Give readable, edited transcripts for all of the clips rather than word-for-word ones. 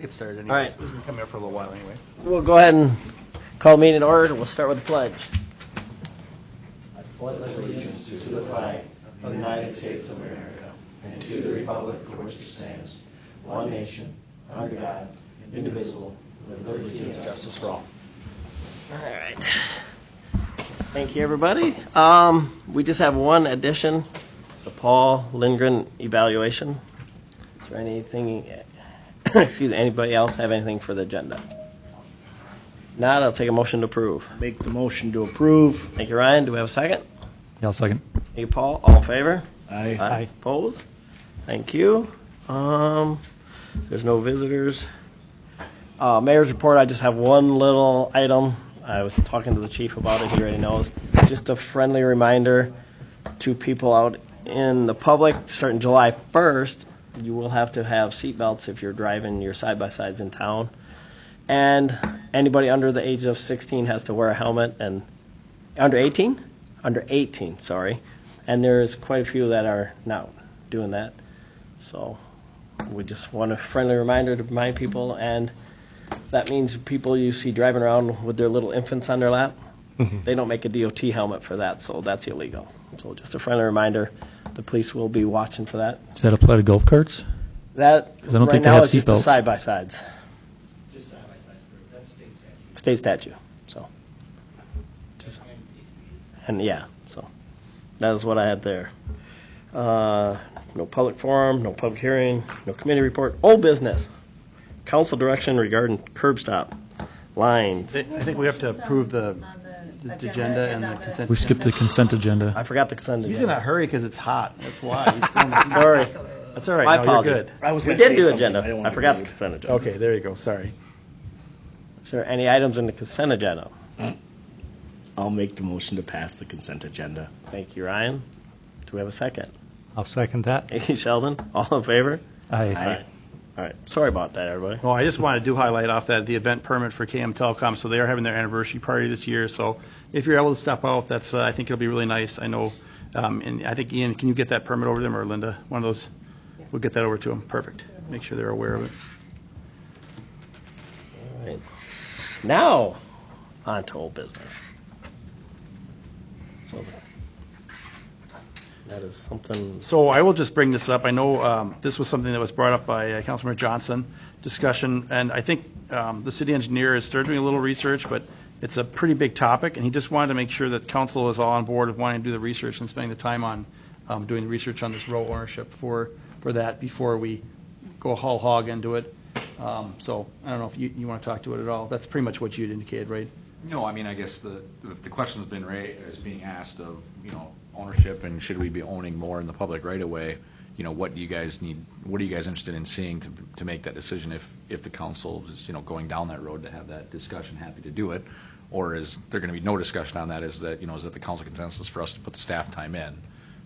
Get started anyway. All right. This isn't coming up for a little while anyway. We'll go ahead and call the meeting in order. We'll start with the pledge. I pledge allegiance to the flag of the United States of America and to the republic for which it stands, one nation, under God, indivisible, with liberty and justice for all. All right. Thank you, everybody. We just have one addition, the Paul Lindgren evaluation. Is there anything... Excuse me, anybody else have anything for the agenda? Not, I'll take a motion to approve. Make the motion to approve. Thank you, Ryan. Do we have a second? Yeah, I'll second. Thank you, Paul. All in favor? Aye. Opposed? Thank you. There's no visitors. Mayor's report, I just have one little item. I was talking to the chief about it. He already knows. Just a friendly reminder to people out in the public, starting July 1st, you will have to have seatbelts if you're driving your side-by-sides in town. And anybody under the age of 16 has to wear a helmet. And under 18? Under 18, sorry. And there's quite a few that are not doing that. So we just want a friendly reminder to remind people. And that means people you see driving around with their little infants on their lap, they don't make a DOT helmet for that, so that's illegal. So just a friendly reminder. The police will be watching for that. Does that apply to golf carts? That I don't right think they now have is just the seatbelts. side-by-sides. Just side-by-sides, that's state statute. State statute. So, just, and yeah, so that is what I had there. No public forum, no public hearing, no committee report. Old business. Council direction regarding curb stop lines. I think we have to approve the agenda and the consent. We skipped the consent agenda. I forgot the consent He's in agenda. a hurry because it's hot. That's why. He's doing this. Sorry. That's all right. My No, apologies. you're good. I was We gonna did say do something. agenda. I don't I wanna forgot be the rude. consent agenda. Okay, there you go. Sorry. Is there any items in the consent agenda? I'll make the motion to pass the consent agenda. Thank you, Ryan. Do we have a second? I'll second that. Thank you, Sheldon. All in favor? Aye. All right. Sorry about that, everybody. Well, I just wanted to highlight off that the event permit for KM Telecom. So they are having their anniversary party this year. So if you're able to step out, that's I think it'll be really nice. I know, and I think Ian, can you get that permit over to them, or Linda? One of those. We'll get that over to them. Perfect. Make sure they're aware of it. All right. Now, on to old business. So that is something. So I will just bring this up. I know this was something that was brought up by Councilmember Johnson, discussion, and I think the city engineer has started doing a little research, but it's a pretty big topic, and he just wanted to make sure that council is all on board with wanting to do the research and spending the time on doing the research on this row ownership for that before we go whole hog into it. So I don't know if you want to talk to it at all. That's pretty much what you'd indicated, right? No, I mean, I guess the question's been is being asked of, ownership and should we be owning more in the public right away? What do you guys need, what are you guys interested in seeing to make that decision if the council is, going down that road to have that discussion, happy to do it? Or is there going to be no discussion on that? Is that the council consensus for us to put the staff time in?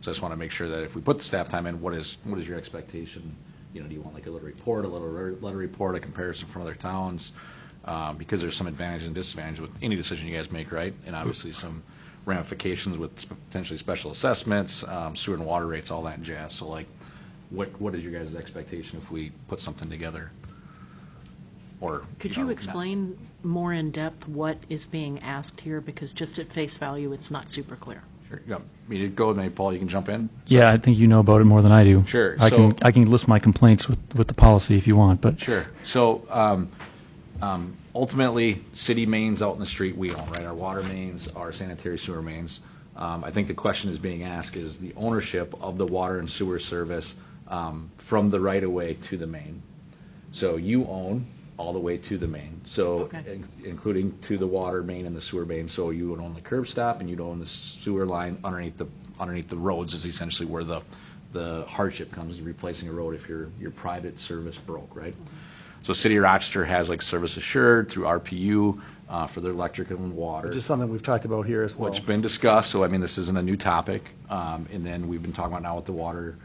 So I just want to make sure that if we put the staff time in, what is your expectation? Do you want like a little letter report, a comparison from other towns? Because there's some advantage and disadvantage with any decision you guys make, right? And obviously some ramifications with potentially special assessments, sewer and water rates, all that jazz. So like, what is your guys' expectation if we put something together? Or Could you explain more in depth what is being asked here? Because just at face value, it's not super clear. Sure. You want me to go, maybe Paul, you can jump in. Yeah, I think you know about it more than I do. Sure. I can list my complaints with the policy if you want, but Sure. So ultimately, city mains out in the street we own, right? Our water mains, our sanitary sewer mains. I think the question is being asked is the ownership of the water and sewer service from the right-of-way to the main. So you own all the way to the main, so Okay. including to the water main and the sewer main. So you would own the curb stop and you'd own the sewer line underneath the roads is essentially where the hardship comes. You're replacing a road if your private service broke, right? So City of Rochester has like Service Assured through RPU for their electrical and water. Which is something we've talked about here as well. Which has been discussed, so I mean, this isn't a new topic. And then we've been talking about now with the water,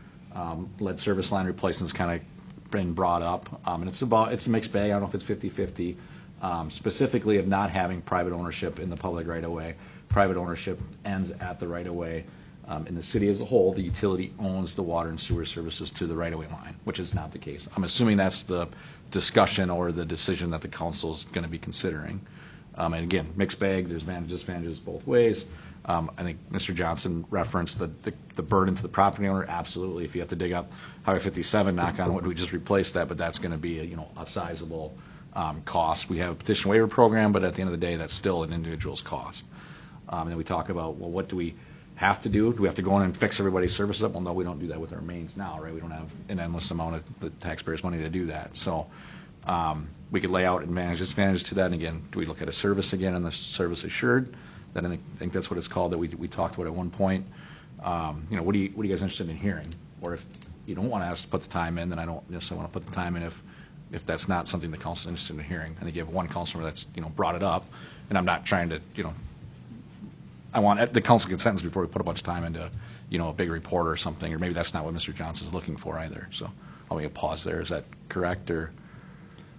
lead service line replacement's kind of been brought up. And it's a mixed bag, I don't know if it's 50-50, specifically of not having private ownership in the public right-of-way. Private ownership ends at the right-of-way. In the city as a whole, the utility owns the water and sewer services to the right-of-way line, which is not the case. I'm assuming that's the discussion or the decision that the council is going to be considering. And again, mixed bag, there's advantages both ways. I think Mr. Johnson referenced the burden to the property owner. Absolutely, if you have to dig up Highway 57, knock on wood, we just replace that, but that's going to be a sizable cost. We have a petition waiver program, but at the end of the day, that's still an individual's cost. And then we talk about, well, what do we have to do? Do we have to go in and fix everybody's services up? Well, no, we don't do that with our mains now, right? We don't have an endless amount of the taxpayers' money to do that. So we could lay out advantages to that. And again, do we look at a service again and the service assured? Then I think that's what it's called that we talked about at one point. What are you guys interested in hearing? Or if you don't want us to put the time in, then I don't necessarily want to put the time in if that's not something the council is interested in hearing. I think you have one councilor that's brought it up, and I'm not trying to I want the council consensus before we put a bunch of time into a big report or something, or maybe that's not what Mr. Johnson's looking for either. So I'll make a pause there. Is that correct? Or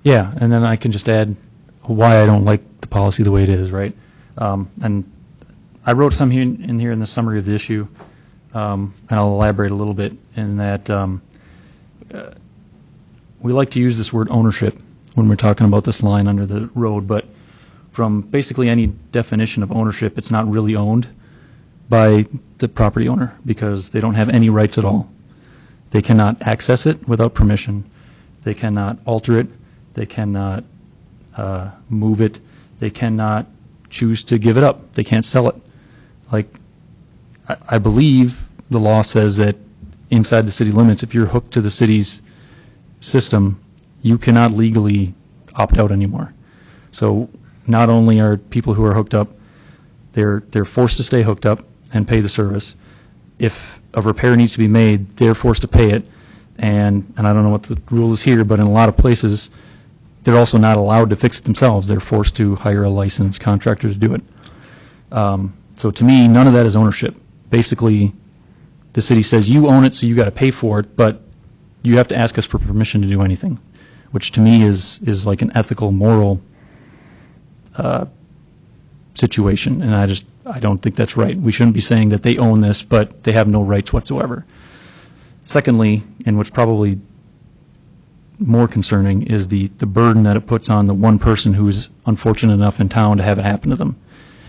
Yeah, and then I can just add why I don't like the policy the way it is, right? And I wrote some here in the summary of the issue, and I'll elaborate a little bit in that we like to use this word ownership when we're talking about this line under the road, but from basically any definition of ownership, it's not really owned by the property owner because they don't have any rights at all. They cannot access it without permission. They cannot alter it. They cannot move it. They cannot choose to give it up. They can't sell it. Like, I believe the law says that inside the city limits, if you're hooked to the city's system, you cannot legally opt out anymore. So not only are people who are hooked up, they're forced to stay hooked up and pay the service. If a repair needs to be made, they're forced to pay it. And I don't know what the rule is here, but in a lot of places, they're also not allowed to fix it themselves. They're forced to hire a licensed contractor to do it. So to me, none of that is ownership. Basically, the city says you own it, so you got to pay for it, but you have to ask us for permission to do anything, which to me is like an ethical, moral situation, and I don't think that's right. We shouldn't be saying that they own this, but they have no rights whatsoever. Secondly, and what's probably more concerning, is the burden that it puts on the one person who's unfortunate enough in town to have it happen to them.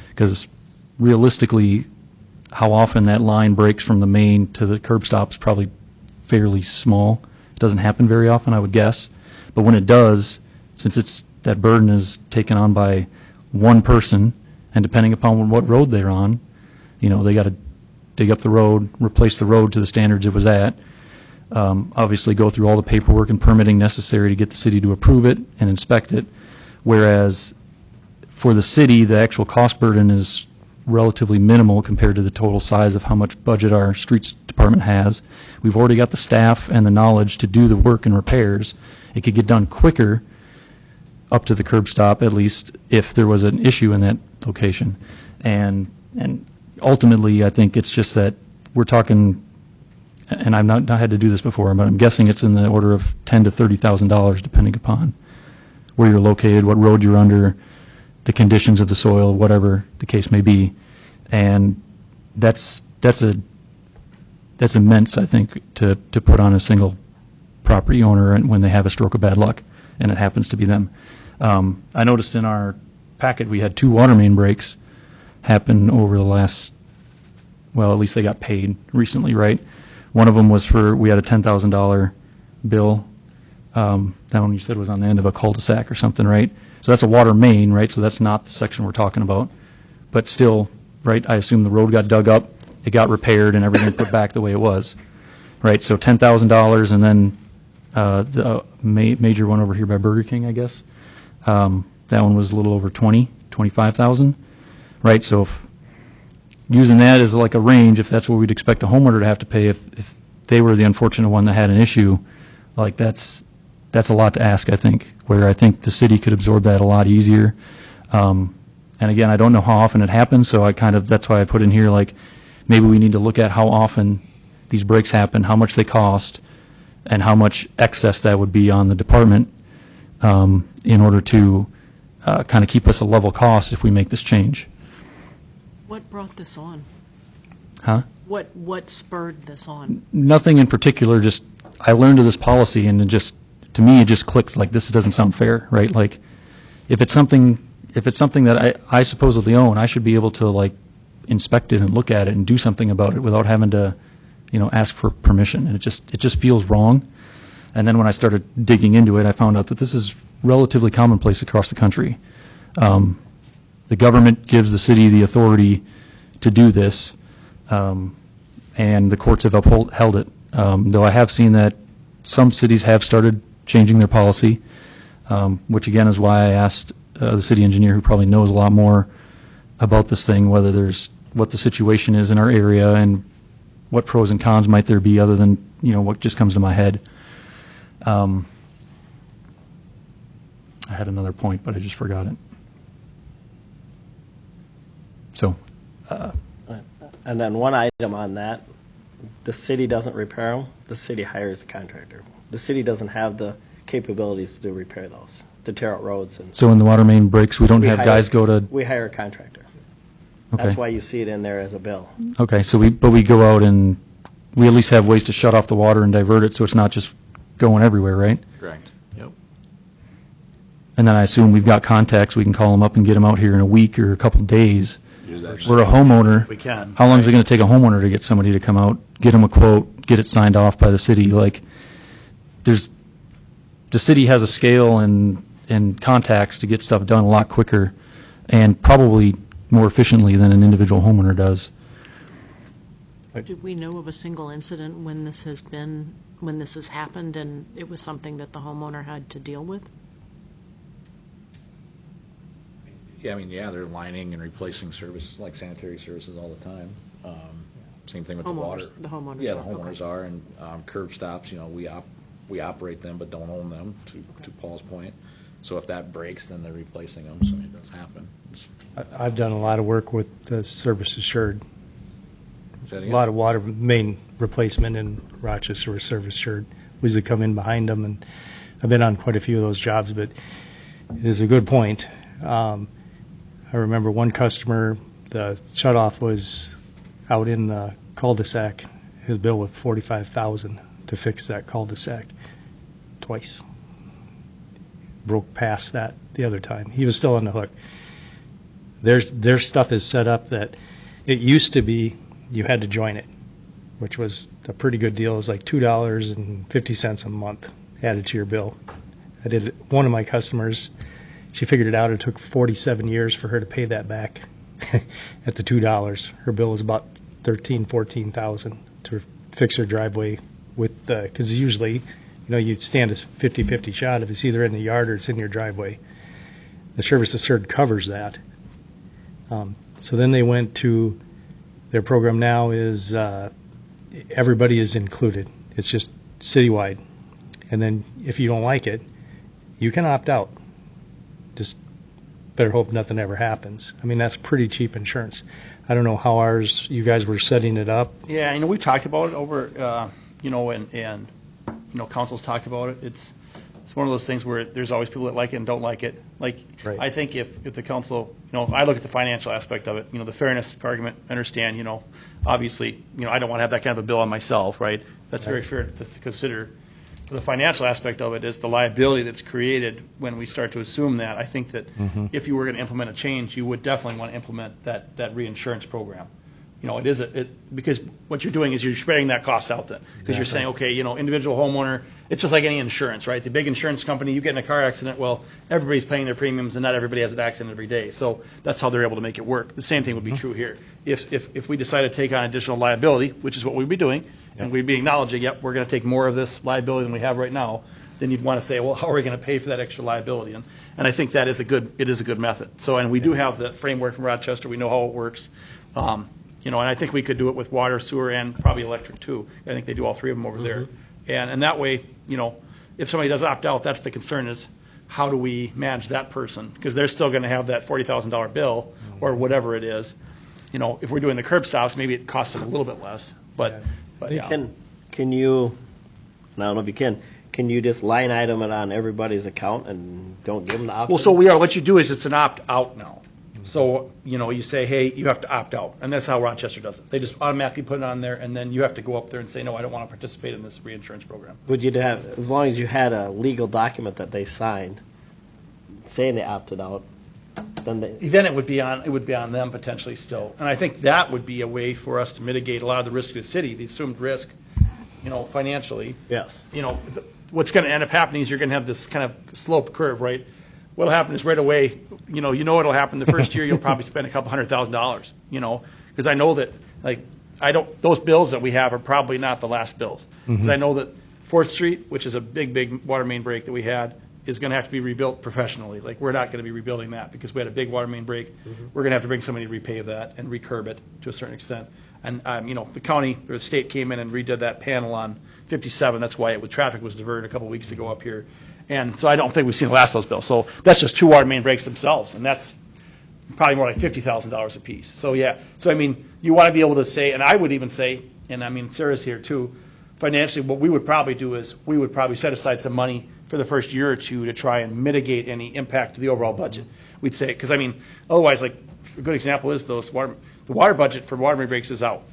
Because realistically, how often that line breaks from the main to the curb stop is probably fairly small. It doesn't happen very often, I would guess. But when it does, since that burden is taken on by one person, and depending upon what road they're on, they got to dig up the road, replace the road to the standards it was at, obviously go through all the paperwork and permitting necessary to get the city to approve it and inspect it. Whereas for the city, the actual cost burden is relatively minimal compared to the total size of how much budget our streets department has. We've already got the staff and the knowledge to do the work and repairs. It could get done quicker up to the curb stop, at least if there was an issue in that location. And ultimately, I think it's just that we're talking, and I've not had to do this before, but I'm guessing it's in the order of $10,000 to $30,000, depending upon where you're located, what road you're under, the conditions of the soil, whatever the case may be. And that's immense, I think, to put on a single property owner when they have a stroke of bad luck, and it happens to be them. I noticed in our packet we had 2 water main breaks happen over the last, well, at least they got paid recently, right? One of them was we had a $10,000 bill. That one you said was on the end of a cul-de-sac or something, right? So that's a water main, right? So that's not the section we're talking about. But still, right, I assume the road got dug up, it got repaired, and everything put back the way it was, right? So $10,000, and then the major one over here by Burger King, I guess, that one was a little over 25,000, right? So if using that as like a range, if that's what we'd expect a homeowner to have to pay if they were the unfortunate one that had an issue, like that's a lot to ask, I think, where I think the city could absorb that a lot easier. And again, I don't know how often it happens, so that's why I put in here, like, maybe we need to look at how often these breaks happen, how much they cost, and how much excess that would be on the department in order to kind of keep us a level cost if we make this change. What brought this on? Huh? What spurred this on? Nothing in particular, just, I learned of this policy and it just, to me, it just clicked, like, this doesn't sound fair, right? Like, if it's something that I supposedly own, I should be able to, like, inspect it and look at it and do something about it without having to, ask for permission. And it just feels wrong. And then when I started digging into it, I found out that this is relatively commonplace across the country. The government gives the city the authority to do this, and the courts have upheld it. Though I have seen that some cities have started changing their policy, which again is why I asked the city engineer, who probably knows a lot more about this thing, what the situation is in our area and what pros and cons might there be other than, what just comes to my head. I had another point, but I just forgot it. So, And then one item on that, the city doesn't repair them, the city hires a contractor. The city doesn't have the capabilities to repair those, to tear out roads and. when the water main breaks, we don't We have hire- guys go to, We hire a contractor. okay. That's why you see it in there as a bill. Okay, so we go out and we at least have ways to shut off the water and divert it so it's not just going everywhere, right? Correct. Yep. And then I assume we've got contacts, we can call them up and get them out here in a week or a couple days. We're a homeowner. We can. How long is it going to take a homeowner to get somebody to come out, get them a quote, get it signed off by the city? Like, the city has a scale and contacts to get stuff done a lot quicker and probably more efficiently than an individual homeowner does. Do we know of a single incident when this has happened and it was something that the homeowner had to deal with? Yeah, I mean, they're lining and replacing services like sanitary services all the time. Same thing with the water. The homeowners Yeah, the are, okay. homeowners are, and curb stops, we operate them but don't own them, to Paul's point. So if that breaks, then they're replacing them, so it does happen. I've done a lot of work with the Service Assured. A A lot of water main replacement in Rochester with Service Assured. We usually come in behind them, and I've been on quite a few of those jobs, but it is a good point. I remember one customer, the shutoff was out in the cul-de-sac. His bill was $45,000 to fix that cul-de-sac twice. Broke past that the other time. He was still on the hook. Their stuff is set up that it used to be you had to join it, which was a pretty good deal. It was like $2.50 a month added to your bill. I did it. One of my customers, she figured it out. It took 47 years for her to pay that back at the $2. Her bill was about $14,000 to fix her driveway with, because usually, you stand a 50-50 shot if it's either in the yard or it's in your driveway. The Service Assured covers that. So then they went to, their program now is everybody is included. It's just citywide. And then if you don't like it, you can opt out. Just better hope nothing ever happens. I mean, that's pretty cheap insurance. I don't know how you guys were setting it up. Yeah, we've talked about it over, and council's talked about it. It's one of those things where there's always people that like it and don't like it. Like, Right. I think if the council, I look at the financial aspect of it, the fairness argument, understand, obviously, I don't want to have that kind of a bill on myself, right? That's very fair to consider. The financial aspect of it is the liability that's created when we start to assume that. I think that if you were going to implement a change, you would definitely want to implement that reinsurance program. Because what you're doing is you're spreading that cost out then. Because you're saying, okay, individual homeowner, it's just like any insurance, right? The big insurance company, you get in a car accident, well, everybody's paying their premiums and not everybody has an accident every day. So that's how they're able to make it work. The same thing would be true here. If we decide to take on additional liability, which is what we'd be doing, and we'd be acknowledging, yep, we're going to take more of this liability than we have right now, then you'd want to say, well, how are we going to pay for that extra liability? And I think it is a good method. So, and we do have the framework from Rochester. We know how it works. And I think we could do it with water, sewer, and probably electric too. I think they do all three of them over there. And that way, if somebody does opt out, that's the concern is how do we manage that person? Because they're still going to have that $40,000 bill or whatever it is. If we're doing the curb stops, maybe it costs them a little bit less. But yeah. Can you, and I don't know if you can you just line item it on everybody's account and don't give them the option? Well, so we are. What you do is it's an opt-out now. So, you say, hey, you have to opt out, and that's how Rochester does it. They just automatically put it on there, and then you have to go up there and say, no, I don't want to participate in this reinsurance program. Would you have, as long as you had a legal document that they signed saying they opted out, then they, Then it would be on them potentially still. And I think that would be a way for us to mitigate a lot of the risk of the city, the assumed risk, financially. yes. What's going to end up happening is you're going to have this kind of slope curve, right? What'll happen is right away, what'll happen. The first year, you'll probably spend a couple $100,000, because I know that, those bills that we have are probably not the last bills. Because I know that 4th Street, which is a big, big water main break that we had, is going to have to be rebuilt professionally. We're not going to be rebuilding that because we had a big water main break. We're going to have to bring somebody to repave that and recurb it to a certain extent. And, the county or the state came in and redid that panel on 57. That's why traffic was diverted a couple weeks ago up here. And so I don't think we've seen the last of those bills. So that's just 2 water main breaks themselves, and that's probably more like $50,000 a piece. So, yeah. So, you want to be able to say, and I would even say, and Sarah's here too, financially, what we would probably do is we would probably set aside some money for the first year or two to try and mitigate any impact to the overall budget. We'd say, because otherwise, a good example is the water budget for water main breaks is out.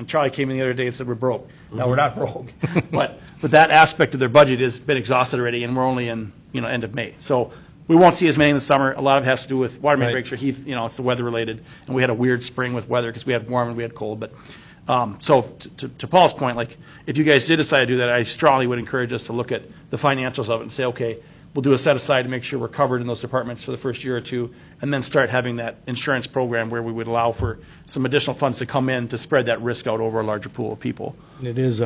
Charlie came in the other day and said we're broke. No, we're not broke, but that aspect of their budget has been exhausted already, and we're only in end of May. So we won't see as many in the summer. A lot of it has to do with water main Right. breaks or heat. It's the weather related, and we had a weird spring with weather because we had warm and we had cold. But so to Paul's point, if you guys did decide to do that, I strongly would encourage us to look at the financials of it and say, okay, we'll do a set aside to make sure we're covered in those departments for the first year or two, and then start having that insurance program where we would allow for some additional funds to come in to spread that risk out over a larger pool of people. And it is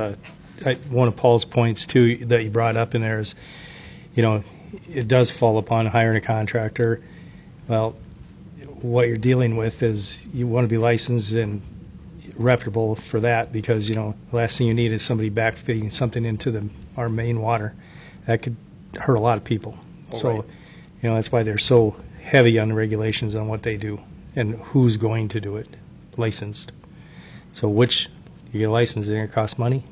one of Paul's points too that you brought up in there is, it does fall upon hiring a contractor. Well, what you're dealing with is you want to be licensed and reputable for that because, the last thing you need is somebody backfeeding something into our main water. That could hurt a lot of people. So, right. That's why they're so heavy on the regulations on what they do and who's going to do it, licensed. So you get licensed, they're going to cost money,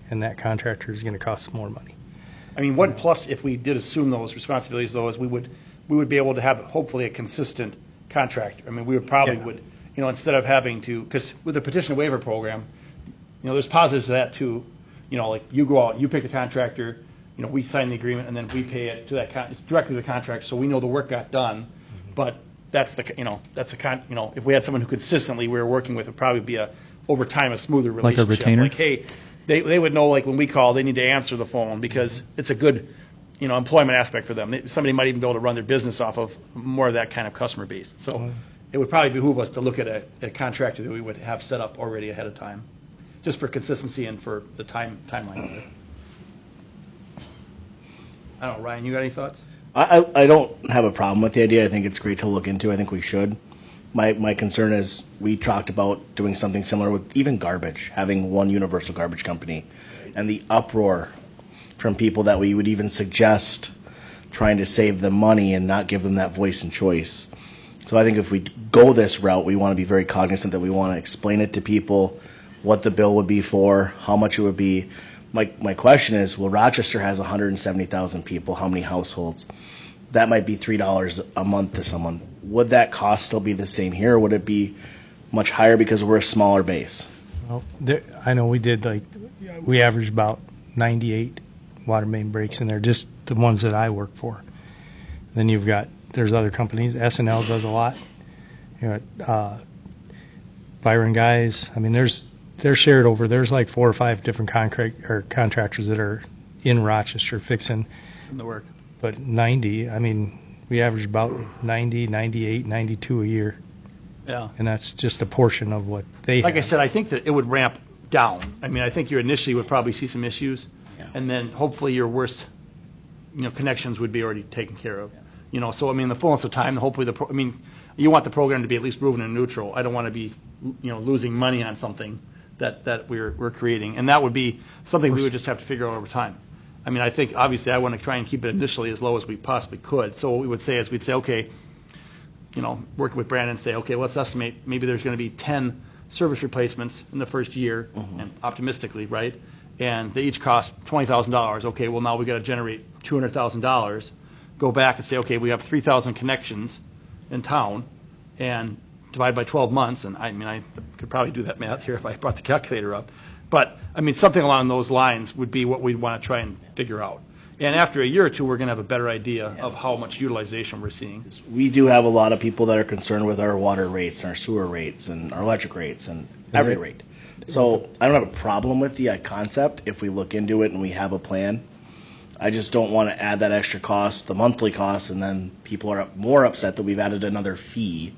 and that contractor is going to cost more money. One plus, if we did assume those responsibilities, though, is we would be able to have hopefully a consistent contractor. We would probably instead of having to, because with the petition waiver program, there's positives to that too. You go out, you pick the contractor, we sign the agreement, and then we pay it to it's directly to the contractor, so we know the work got done. But if we had someone who consistently we were working with, it would probably be over time a smoother Like a relationship. retainer? Hey, they would know when we call, they need to answer the phone because it's a good, employment aspect for them. Somebody might even be able to run their business off of more of that kind of customer base. So it would probably behoove us to look at a contractor that we would have set up already ahead of time, just for consistency and for the timeline of it. I don't know, Ryan, you got any thoughts? I don't have a problem with the idea. I think it's great to look into. I think we should. My concern is we talked about doing something similar with even garbage, having one universal garbage company, and the uproar from people that we would even suggest trying to save them money and not give them that voice and choice. So I think if we go this route, we want to be very cognizant that we want to explain it to people, what the bill would be for, how much it would be. My question is, well, Rochester has 170,000 people. How many households? That might be $3 a month to someone. Would that cost still be the same here, or would it be much higher because we're a smaller base? Well, I know we did we averaged about 98 water main breaks in there, just the ones that I work for. Then there's other companies. S&L does a lot. Byron Guys. They're shared over. There's 4 or 5 different contractors that are in Rochester fixing. In the work. But 90, we average about 90, 98, 92 a year. Yeah. And that's just a portion of what they Like I have. said, I think that it would ramp down. I think you initially would probably see some issues, and then hopefully your worst, connections would be already taken care of. So in the fullness of time, hopefully you want the program to be at least proven and neutral. I don't want to be, losing money on something that we're creating, and that would be something we would just have to figure out over time. I think obviously I want to try and keep it initially as low as we possibly could. So what we would say is we'd say, okay, working with Brandon, say, okay, let's estimate maybe there's going to be 10 service replacements in the first year, and optimistically, right? And they each cost $20,000. Okay, well now we got to generate $200,000. Go back and say, okay, we have 3,000 connections. in town and divide by 12 months, and I mean, I could probably do that math here if I brought the calculator up. But, I mean, something along those lines would be what we'd want to try and figure out. And after a year or two, we're going to have a better idea of how much utilization we're seeing. We do have a lot of people that are concerned with our water rates, and our sewer rates, and our electric rates, and every rate. So I don't have a problem with the concept if we look into it and we have a plan. I just don't want to add that extra cost, the monthly cost, and then people are more upset that we've added another fee,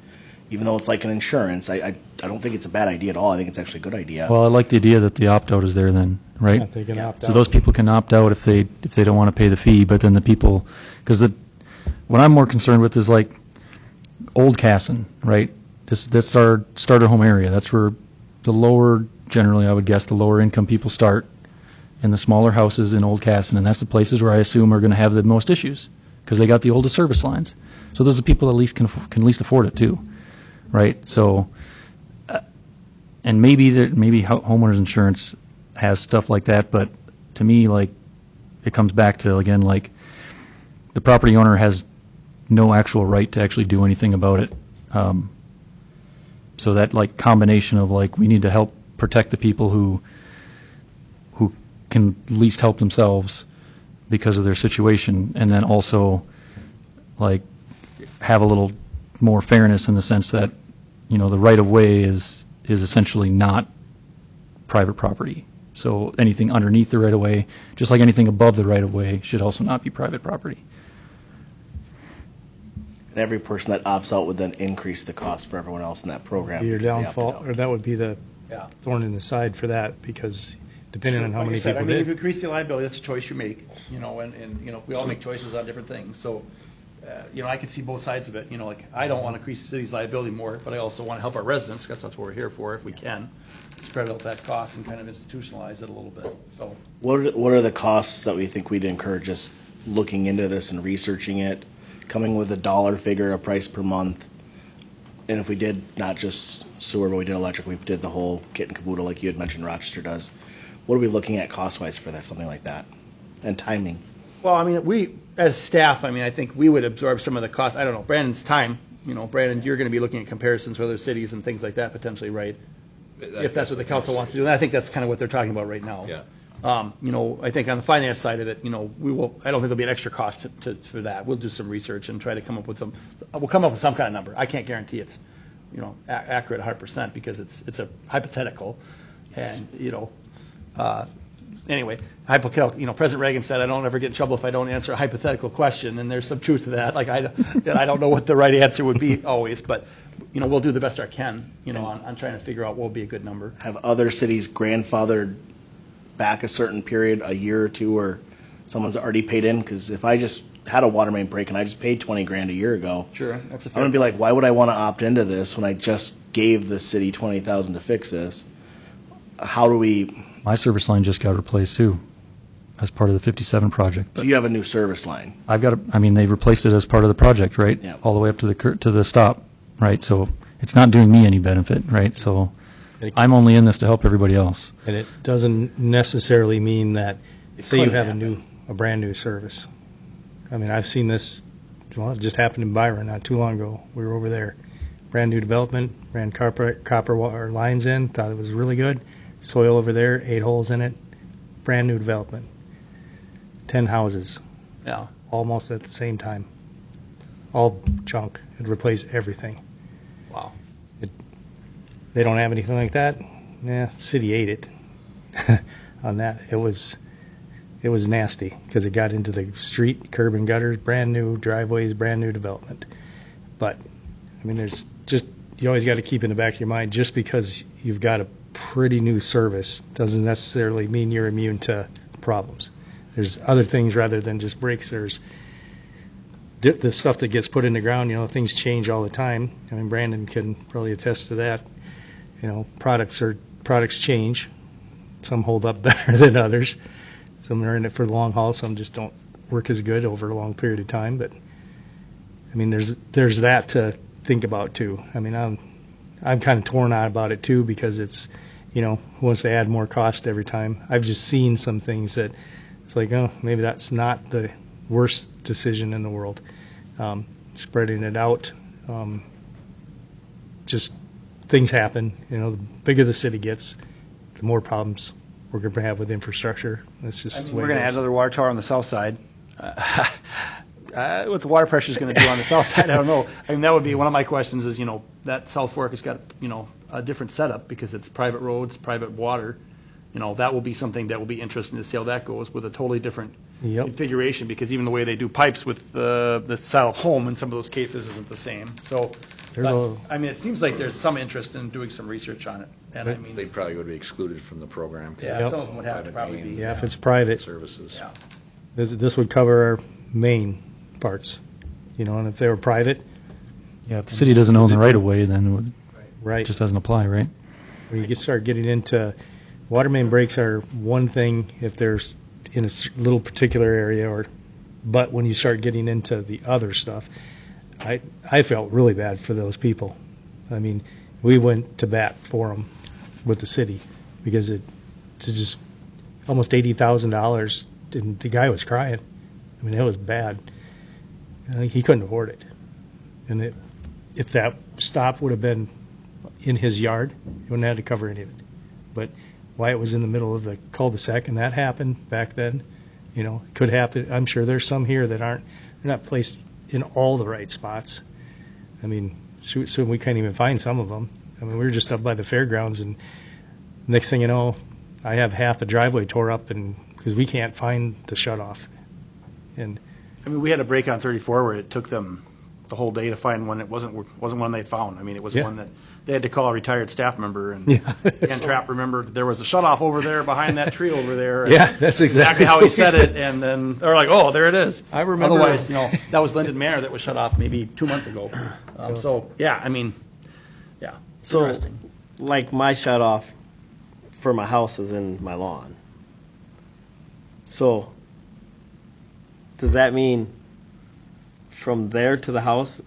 even though it's like an insurance. I don't think it's a bad idea at all. I think it's actually a good idea. Well, I like the idea that the opt-out is there then, right? Yeah, they can opt So out. those people can opt out if they don't want to pay the fee, but then the people, because what I'm more concerned with is like Old Casson, right? That's our starter home area. That's where the lower, generally I would guess, the lower income people start in the smaller houses in Old Casson, and that's the places where I assume are going to have the most issues because they got the oldest service lines. So those are people that at least can least afford it too, right? So, and maybe homeowners insurance has stuff like that, but to me, like, it comes back to, again, like, the property owner has no actual right to actually do anything about it. So that, like, combination of, like, we need to help protect the people who can least help themselves because of their situation, and then also, like, have a little more fairness in the sense that, you know, the right-of-way is essentially not private property. So anything underneath the right-of-way, just like anything above the right-of-way, should also not be private property. And every person that opts out would then increase the cost for everyone else in that program. Your because they opted downfall, out. or that would be the Yeah. thorn in the side for that, because depending on how Like I many said, people I mean, if you did. increase the liability, that's a choice you make, you know, and, you know, we all make choices on different things. So, you know, I can see both sides of it. You know, like, I don't want to increase the city's liability more, but I also want to help our residents, because that's what we're here for, if we can, spread out that cost and kind of institutionalize it a little bit, so. What are the costs that we think we'd incur just looking into this and researching it, coming with a dollar figure, a price per month? And if we did not just sewer, but we did electric, we did the whole kit and caboodle like you had mentioned Rochester does. What are we looking at cost-wise for that, something like that? And timing? Well, I mean, we, as staff, I mean, I think we would absorb some of the costs. I don't know, Brandon's time, you know, Brandon, you're going to be looking at comparisons with other cities and things like that potentially, right? If that's what the council wants to do, and I think that's kind of what they're talking about right now. Yeah. You know, I think on the finance side of it, you know, I don't think there'll be an extra cost for that. We'll do some research and try to come up with we'll come up with some kind of number. I can't guarantee it's, you know, accurate 100% because it's a hypothetical. And, you know, anyway, hypothetical, you know, President Reagan said, I don't ever get in trouble if I don't answer a hypothetical question, and there's some truth to that. Like, I don't know what the right answer would be always, but, you know, we'll do the best I can, you know, on trying to figure out what will be a good number. Have other cities grandfathered back a certain period, a year or two, where someone's already paid in? Because if I just had a water main break and I just paid $20,000 a year ago, Sure, that's a I'm fair gonna be like, why would I want to opt into this when I just gave the city $20,000 to fix this? How do we? My service line just got replaced too, as part of the 57 project. So But you have a new service line. I mean, they replaced it as part of the project, right? Yeah. All the way up to the stop, right? So it's not doing me any benefit, right? So I'm only in this to help everybody else. And it doesn't necessarily mean that, say you could have happen. a brand new service. I mean, I've seen this, well, it just happened in Byron not too long ago. We were over there. Brand new development, ran copper wire lines in, thought it was really good. Soil over there, 8 holes in it. Brand new development. 10 houses, Yeah. almost at the same time. All junk. It replaced everything. Wow. They don't have anything like that. Yeah, city ate it on that. It was nasty because it got into the street, curb and gutters, brand new driveways, brand new development. But I mean, there's just, you always got to keep in the back of your mind, just because you've got a pretty new service doesn't necessarily mean you're immune to problems. There's other things rather than just breaks. There's the stuff that gets put in the ground. You know, things change all the time. I mean, Brandon can probably attest to that. You know, products change. Some hold up better than others. Some are in it for the long haul. Some just don't work as good over a long period of time. But I mean, there's that to think about too. I mean, I'm kind of torn out about it too, because it's, you know, who wants to add more cost every time? I've just seen some things that it's like, oh, maybe that's not the worst decision in the world. Spreading it out Just things happen, the bigger the city gets, the more problems we're going to have with infrastructure. That's just the way We're it going to add is. another water tower on the south side. What the water pressure is going to do on the south side, I don't know. I mean, that would be one of my questions is, that South Fork has got, a different setup because it's private roads, private water. That will be something that will be interesting to see how that goes with a totally different Yep. configuration because even the way they do pipes with the style of home in some of those cases isn't the same. So, There's but, a- it seems like there's some interest in doing some research on it. And I They mean, probably would be excluded from the program. 'cause yeah, it's some of them would have to private probably be. main Yeah, if it's private, Services. Yeah. this would cover our main parts, and if they were private, Yeah, if the city doesn't own the right-of-way, then it right. just doesn't apply, right? When you start getting into, water main breaks are one thing if there's in a little particular area, but when you start getting into the other stuff, I felt really bad for those people. I mean, we went to bat for them with the city because it's just almost $80,000, and the guy was crying. I mean, it was bad. He couldn't afford it, and if that stop would have been in his yard, he wouldn't have had to cover any of it. But why it was in the middle of the cul-de-sac, and that happened back then, could happen. I'm sure there's some here that they're not placed in all the right spots. I mean, so we can't even find some of them. I mean, we were just up by the fairgrounds, and next thing you know, I have half the driveway tore up, and because we can't find the shutoff. And We had a break on 34 where it took them the whole day to find one. It wasn't one they found. It was Yeah. one that they had to call a retired staff member. And Yeah. Dan Trapp remembered there was a shutoff over there behind that tree over there. And Yeah, that's exactly how what he we said it. And then they're like, "Oh, there it is." I remember- Otherwise, that was Linden Manor that was shut off maybe 2 months ago. So yeah, yeah. So, Interesting. like my shut off for my house is in my lawn. So, does that mean from there to the house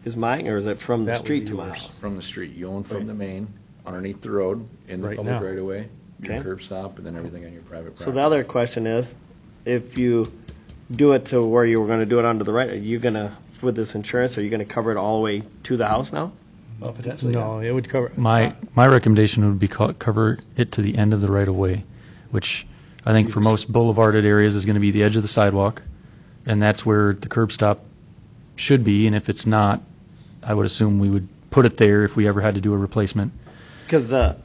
is mine, or is it from the That would street be to my yours. house? From the street, you own from the main, underneath the road, in the Right public now. right of way, your Okay. curb stop, and then everything on your private property. So the other question is, if you do it to where you were going to do it onto the right, are you going to, with this insurance, are you going to cover it all the way to the house now? Well, potentially. no, it would cover. My recommendation would be cover it to the end of the right-of-way, which I think for most boulevarded areas is going to be the edge of the sidewalk, and that's where the curb stop should be, and if it's not, I would assume we would put it there if we ever had to do a replacement. Because the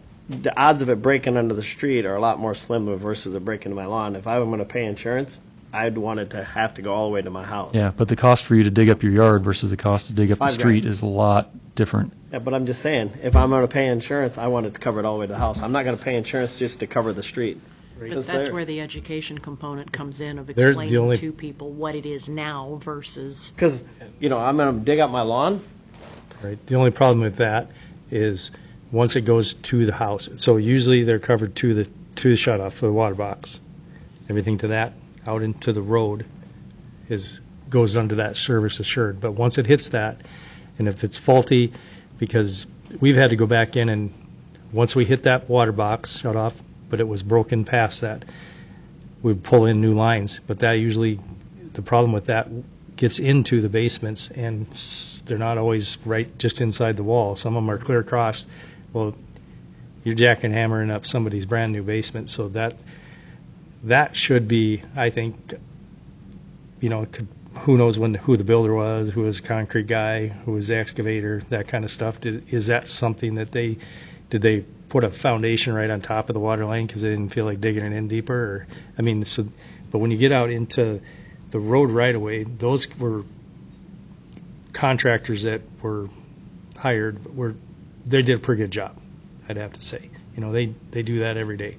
odds of it breaking under the street are a lot more slim versus it breaking to my lawn. If I were going to pay insurance, I'd want it to have to go all the way to my house. Yeah, but the cost for you to dig up your yard versus the cost to dig up the $5,000. street is a lot different. Yeah, but I'm just saying, if I'm going to pay insurance, I want it to cover it all the way to the house. I'm not going to pay insurance just to cover the street. But Because that's they're- where the education component comes in of They're the explaining only- to people what it is now versus. Because, I'm going to dig up my lawn. Right. The only problem with that is once it goes to the house. So usually they're covered to the shutoff for the water box. Everything to that out into the road goes under that service assured. But once it hits that, and if it's faulty, because we've had to go back in and once we hit that water box shut off, but it was broken past that, we'd pull in new lines. But that usually, the problem with that gets into the basements, and they're not always right just inside the wall. Some of them are clear across. Well, you're jackhammering up somebody's brand-new basement, so that should be, I think, who knows who the builder was, who was the concrete guy, who was the excavator, that kind of stuff. Is that something that did they put a foundation right on top of the water line because they didn't feel like digging it in deeper? But when you get out into the road right away, those were contractors that were hired, they did a pretty good job, I'd have to say. They do that every day.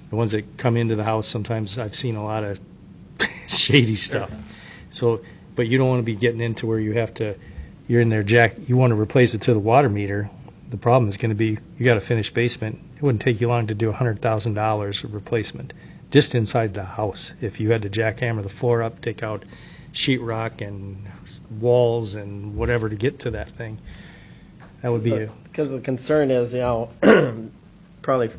The ones that come into the house, sometimes I've seen a lot of shady stuff. So, but you don't want to be getting into where you're in there, you want to replace it to the water meter. The problem is going to be, you got a finished basement. It wouldn't take you long to do $100,000 of replacement just inside the house. If you had to jackhammer the floor up, take out sheetrock and walls and whatever to get to that thing, that would be Because the concern is, probably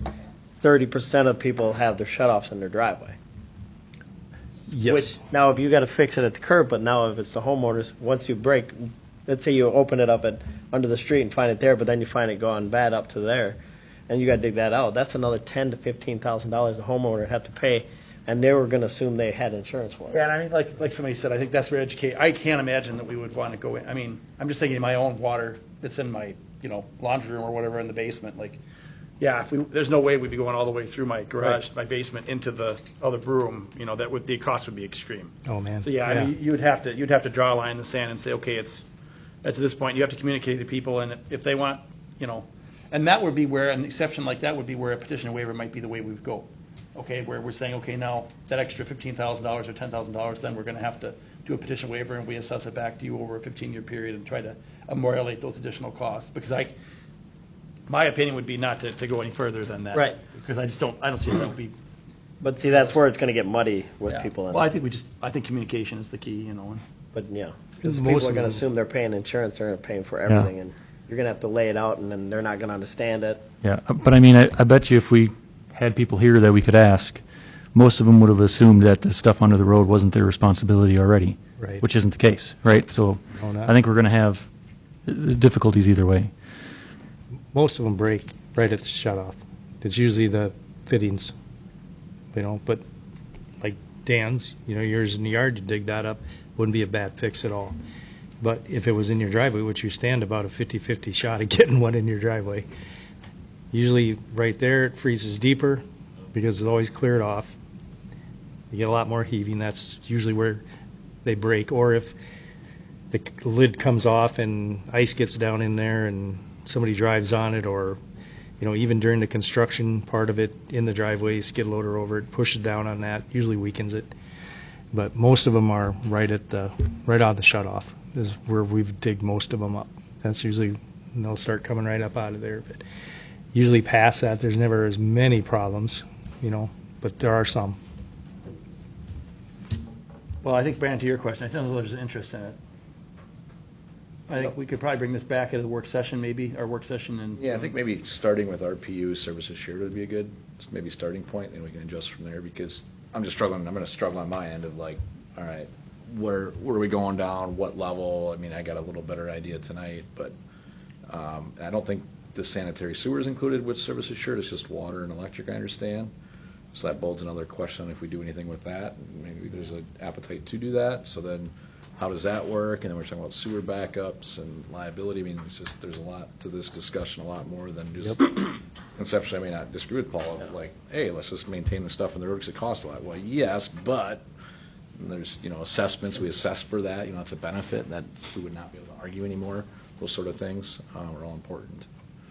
30% of people have their shutoffs in their driveway. yes. Which, now if you got to fix it at the curb, but now if it's the homeowners, once you break let's say you open it up at, under the street and find it there, but then you find it gone bad up to there, and you gotta dig that out, that's another $10,000 to $15,000 the homeowner would have to pay, and they were gonna assume they had insurance for it. Yeah, and I mean, like somebody said, I think that's where I can't imagine that we would want to go in, I mean, I'm just thinking of my own water that's in my, laundry room or whatever in the basement, like, yeah, there's no way we'd be going all the way through my garage, my basement into the other room, the cost would be extreme. Oh, man. So, yeah, I mean, you'd have to draw a line in the sand and say, okay, it's to this point, you have to communicate to people, and if they want, and that would be where, an exception like that would be where a petition waiver might be the way we would go. Okay, where we're saying, okay, now, that extra $15,000 or $10,000, then we're going to have to do a petition waiver, and we assess it back to you over a 15-year period and try to ameliorate those additional costs. Because my opinion would be not to go any further than that. Right. Because I don't see that would be. But see, that's where it's gonna get muddy with Yeah. people in Well, it. I think communication is the key, and But, yeah, Because because most people are of gonna them- assume they're paying insurance, they're paying for everything, and you're gonna have to lay it out, and then they're not gonna understand it. Yeah, but I mean, I bet you if we had people here that we could ask, most of them would have assumed that the stuff under the road wasn't their responsibility already. Right. Which isn't the case, right? So No, not- I think we're going to have difficulties either way. Most of them break right at the shutoff. It's usually the fittings, but like Dan's, yours in the yard, you dig that up, wouldn't be a bad fix at all. But if it was in your driveway, which you stand about a 50-50 shot of getting one in your driveway, usually right there it freezes deeper because it's always cleared off. You get a lot more heaving. That's usually where they break. Or if the lid comes off and ice gets down in there and somebody drives on it, or even during the construction part of it in the driveway, skid loader over it, pushes down on that, usually weakens it. But most of them are right on the shutoff is where we've digged most of them up. That's usually, and they'll start coming right up out of there. But usually past that, there's never as many problems, but there are some. well, I think, Brandon, to your question, I think there's interest in it. I think we could probably bring this back at a work session, maybe, our work session, and. Yeah, I think maybe starting with RPU services shared would be a good, maybe starting point, and we can adjust from there, because I'm going to struggle on my end of like, all right, where are we going down, what level? I mean, I got a little better idea tonight, but I don't think the sanitary sewer is included with services shared, it's just water and electric, I understand. So that bolds another question if we do anything with that. Maybe there's an appetite to do that, so then how does that work? And then we're talking about sewer backups and liability. I mean, it's just, there's a lot to this discussion, a lot more than just conceptually. I may not disagree with Paul of like, hey, let's just maintain the stuff in the road because it costs a lot. Well, yes, but there's, assessments. We assess for that. It's a benefit that we would not be able to argue anymore. Those sort of things are all important.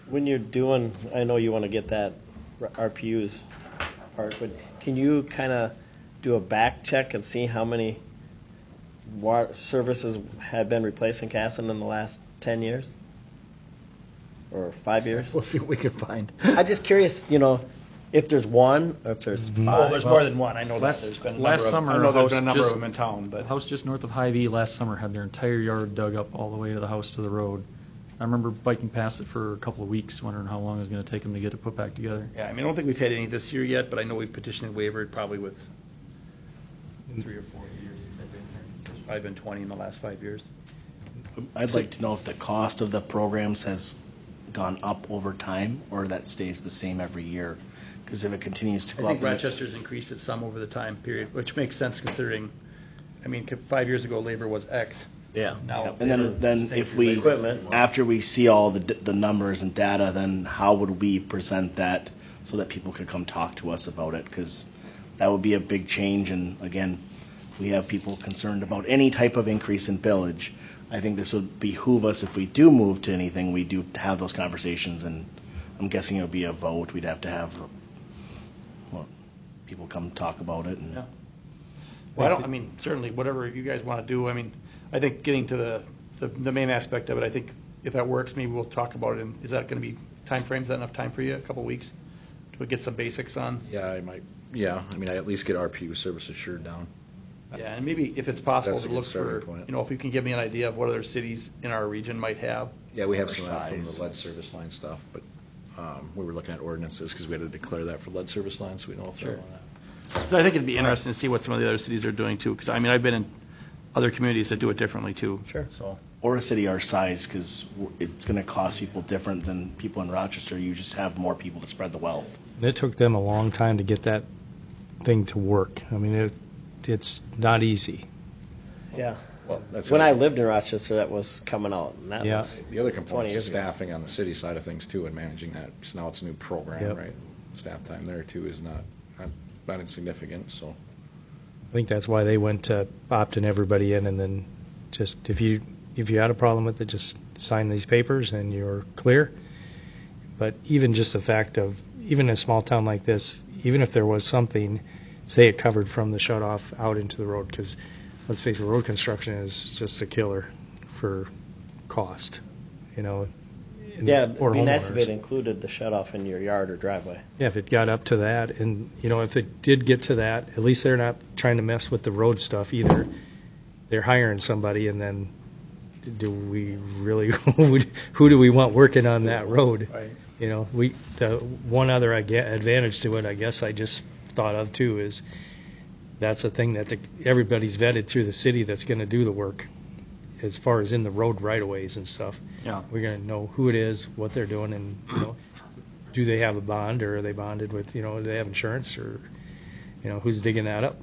When you're doing, I know you want to get that RPUs part, but can you kind of do a back check and see how many water services have been replaced in Casson in the last 10 years? Or 5 years? We'll see what we can find. I'm just curious, if there's one, or if there's Oh, five. there's more than one, I know that. There's been a number last of- summer, I know there's been a a number house of them in town, The but. house just north of Hy-Vee last summer had their entire yard dug up all the way to the house to the road. I remember biking past it for a couple of weeks, wondering how long it was going to take them to get it put back together. Yeah, I mean, I don't think we've had any this year yet, but I know we've petitioned and wavered probably with 3 or 4 years since I've been here. So it's probably been 20 in the last 5 years. I'd like to know if the cost of the programs has gone up over time, or that stays the same every year. Because if it continues to I go think up, and it's- Rochester's increased it some over the time period, which makes sense considering, 5 years ago, labor was X. Yeah. Now. and then if we, Equipment. after we see all the numbers and data, then how would we present that so that people could come talk to us about it? Because that would be a big change, and again, we have people concerned about any type of increase in village. I think this would behoove us, if we do move to anything, we do have those conversations, and I'm guessing it would be a vote. We'd have to have, people come talk about it. And Yeah. Well, certainly, whatever you guys want to do, I think getting to the main aspect of it, I think if that works, maybe we'll talk about it. And is that going to be timeframe? Is that enough time for you? A couple of weeks? Do we get some basics on? Yeah, I might. Yeah, I at least get RPU services shared down. Yeah, and maybe if it's possible That's a to good look for, starting point. if you can give me an idea of what other cities in our region might have. Yeah, we have Or some of that from size. the lead service line stuff, but we were looking at ordinances because we had to declare that for lead service lines, so we know if they're on that. So I think it'd be interesting to see what some of the other cities are doing too, because I've been in other communities that do it differently too. Sure. So, Or a city our size, because it's going to cost people different than people in Rochester. You just have more people to spread the wealth. And it took them a long time to get that thing to work. I mean, it's not easy. Yeah. Well, that's When I lived in Rochester, that was coming out, and that Yeah. was The other 20 component is years ago. staffing on the city side of things too, and managing that, because now it's a new program, Yep. right? Staff time there too is not insignificant, so. I think that's why they went to opting everybody in, and then just, if you had a problem with it, just sign these papers and you're clear. But even just the fact of, even in a small town like this, even if there was something, say it covered from the shut-off out into the road, because let's face it, road construction is just a killer for cost, you know. Yeah, or it'd be nice if homeowners. it included the shut-off in your yard or driveway. Yeah, if it got up to that, and, you know, if it did get to that, at least they're not trying to mess with the road stuff either. They're hiring somebody, and then do we really, who do we want working on that road? Right. You know, the one other advantage to it, I guess I just thought of too, is that's a thing that everybody's vetted through the city that's going to do the work, as far as in the road right-of-ways and stuff. yeah. We're going to know who it is, what they're doing, and, you know, do they have a bond, or are they bonded with, you know, do they have insurance, or, you know, who's digging that up?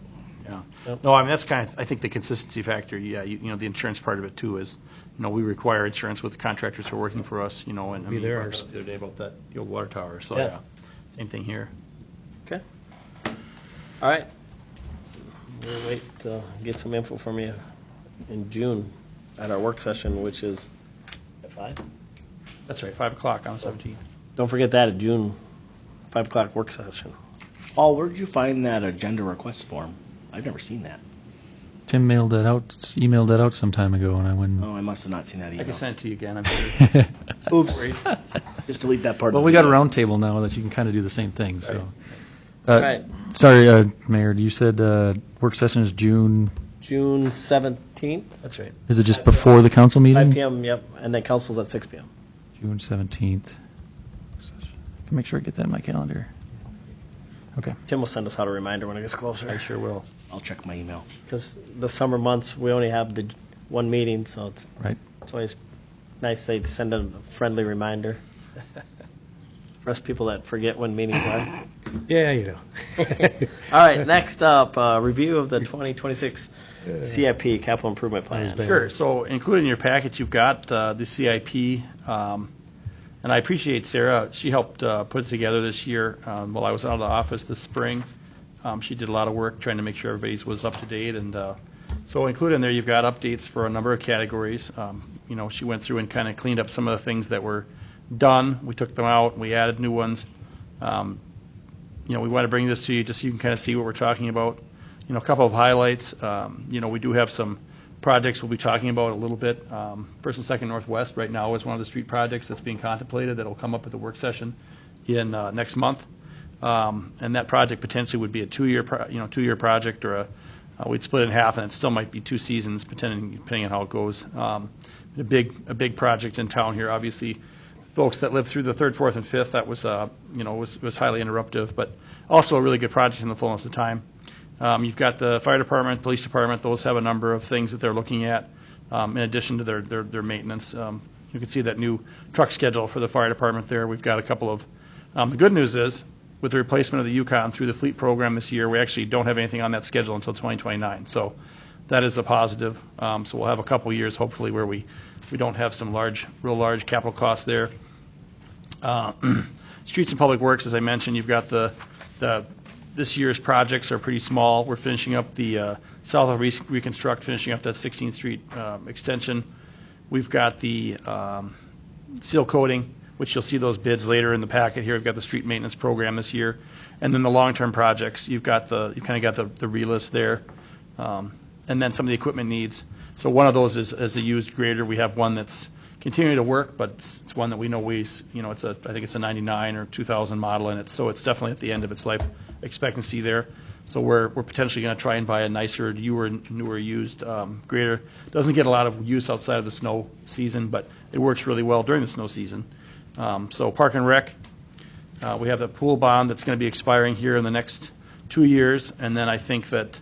Yeah. Yep. No, I mean, that's kind of, I think the consistency factor, yeah, you know, the insurance part of it too is, you know, we require insurance with the contractors who are working for us, you know, and I Be mean, you there brought or- it up the other day about that, the old water tower, so, Yeah. yeah. Same thing here. Okay. All right. We'll wait to get some info from you in June at our work session, which is at 5. That's right, 5 o'clock on the 17th. Don't forget that at June, 5 o'clock work session. Paul, where did you find that agenda request form? I've never seen that. Tim emailed that out some time ago, and I went, Oh, I must have not seen that I email. can send it to you again, I'm sure. Oops. Just delete that part. well, of we the got a email. roundtable now that you can kind of do the same thing, so. Right. Sorry, Mayor, you said work session is June, June 17th, That's right. is it just before the council 5 meeting? PM, yep, and then council's at 6 PM. June 17th. I can make sure I get that in my calendar. Okay. Tim will send us out a reminder when it gets I closer, sure will. I'll check my email. because the summer months, we only have the one meeting, so it's Right. always nice to send a friendly reminder for us people that forget when meetings are. Yeah, you know. All right, next up, review of the 2026 CIP, Capital Improvement Plan. Sure. So included in your packet, you've got the CIP, and I appreciate Sarah. She helped put it together this year while I was out of the office this spring. She did a lot of work trying to make sure everybody's was up to date, and so included in there, you've got updates for a number of categories. You know, she went through and kind of cleaned up some of the things that were done. We took them out, we added new ones. You know, we want to bring this to you just so you can kind of see what we're talking about. You know, a couple of highlights. You know, we do have some projects we'll be talking about a little bit. First and Second Northwest right now is one of the street projects that's being contemplated that will come up at the work session in next month. And that project potentially would be a two-year project, or we'd split it in half, and it still might be 2 seasons, depending on how it goes. A big project in town here. Obviously, folks that lived through the 3rd, 4th, and 5th, that was was highly interruptive, but also a really good project in the fullness of time. You've got the fire department, police department; those have a number of things that they're looking at in addition to their maintenance. You can see that new truck schedule for the fire department there. We've got a couple of. The good news is, with the replacement of the Yukon through the fleet program this year, we actually don't have anything on that schedule until 2029. So that is a positive. So we'll have a couple years, hopefully, where we don't have some real large capital costs there. Streets and Public Works, as I mentioned, you've got this year's projects are pretty small. We're finishing up the South of Reconstruct, finishing up that 16th Street extension. We've got the seal coating, which you'll see those bids later in the packet here. We've got the street maintenance program this year. And then the long-term projects, you kind of got the relist there. And then some of the equipment needs. So one of those is a used grader. We have one that's continuing to work, but it's one that we know I think it's a 99 or 2000 model, and so it's definitely at the end of its life expectancy there. So we're potentially going to try and buy a nicer, newer used grader. Doesn't get a lot of use outside of the snow season, but it works really well during the snow season. So Park and Rec, we have the pool bond that's going to be expiring here in the next 2 years, and then I think that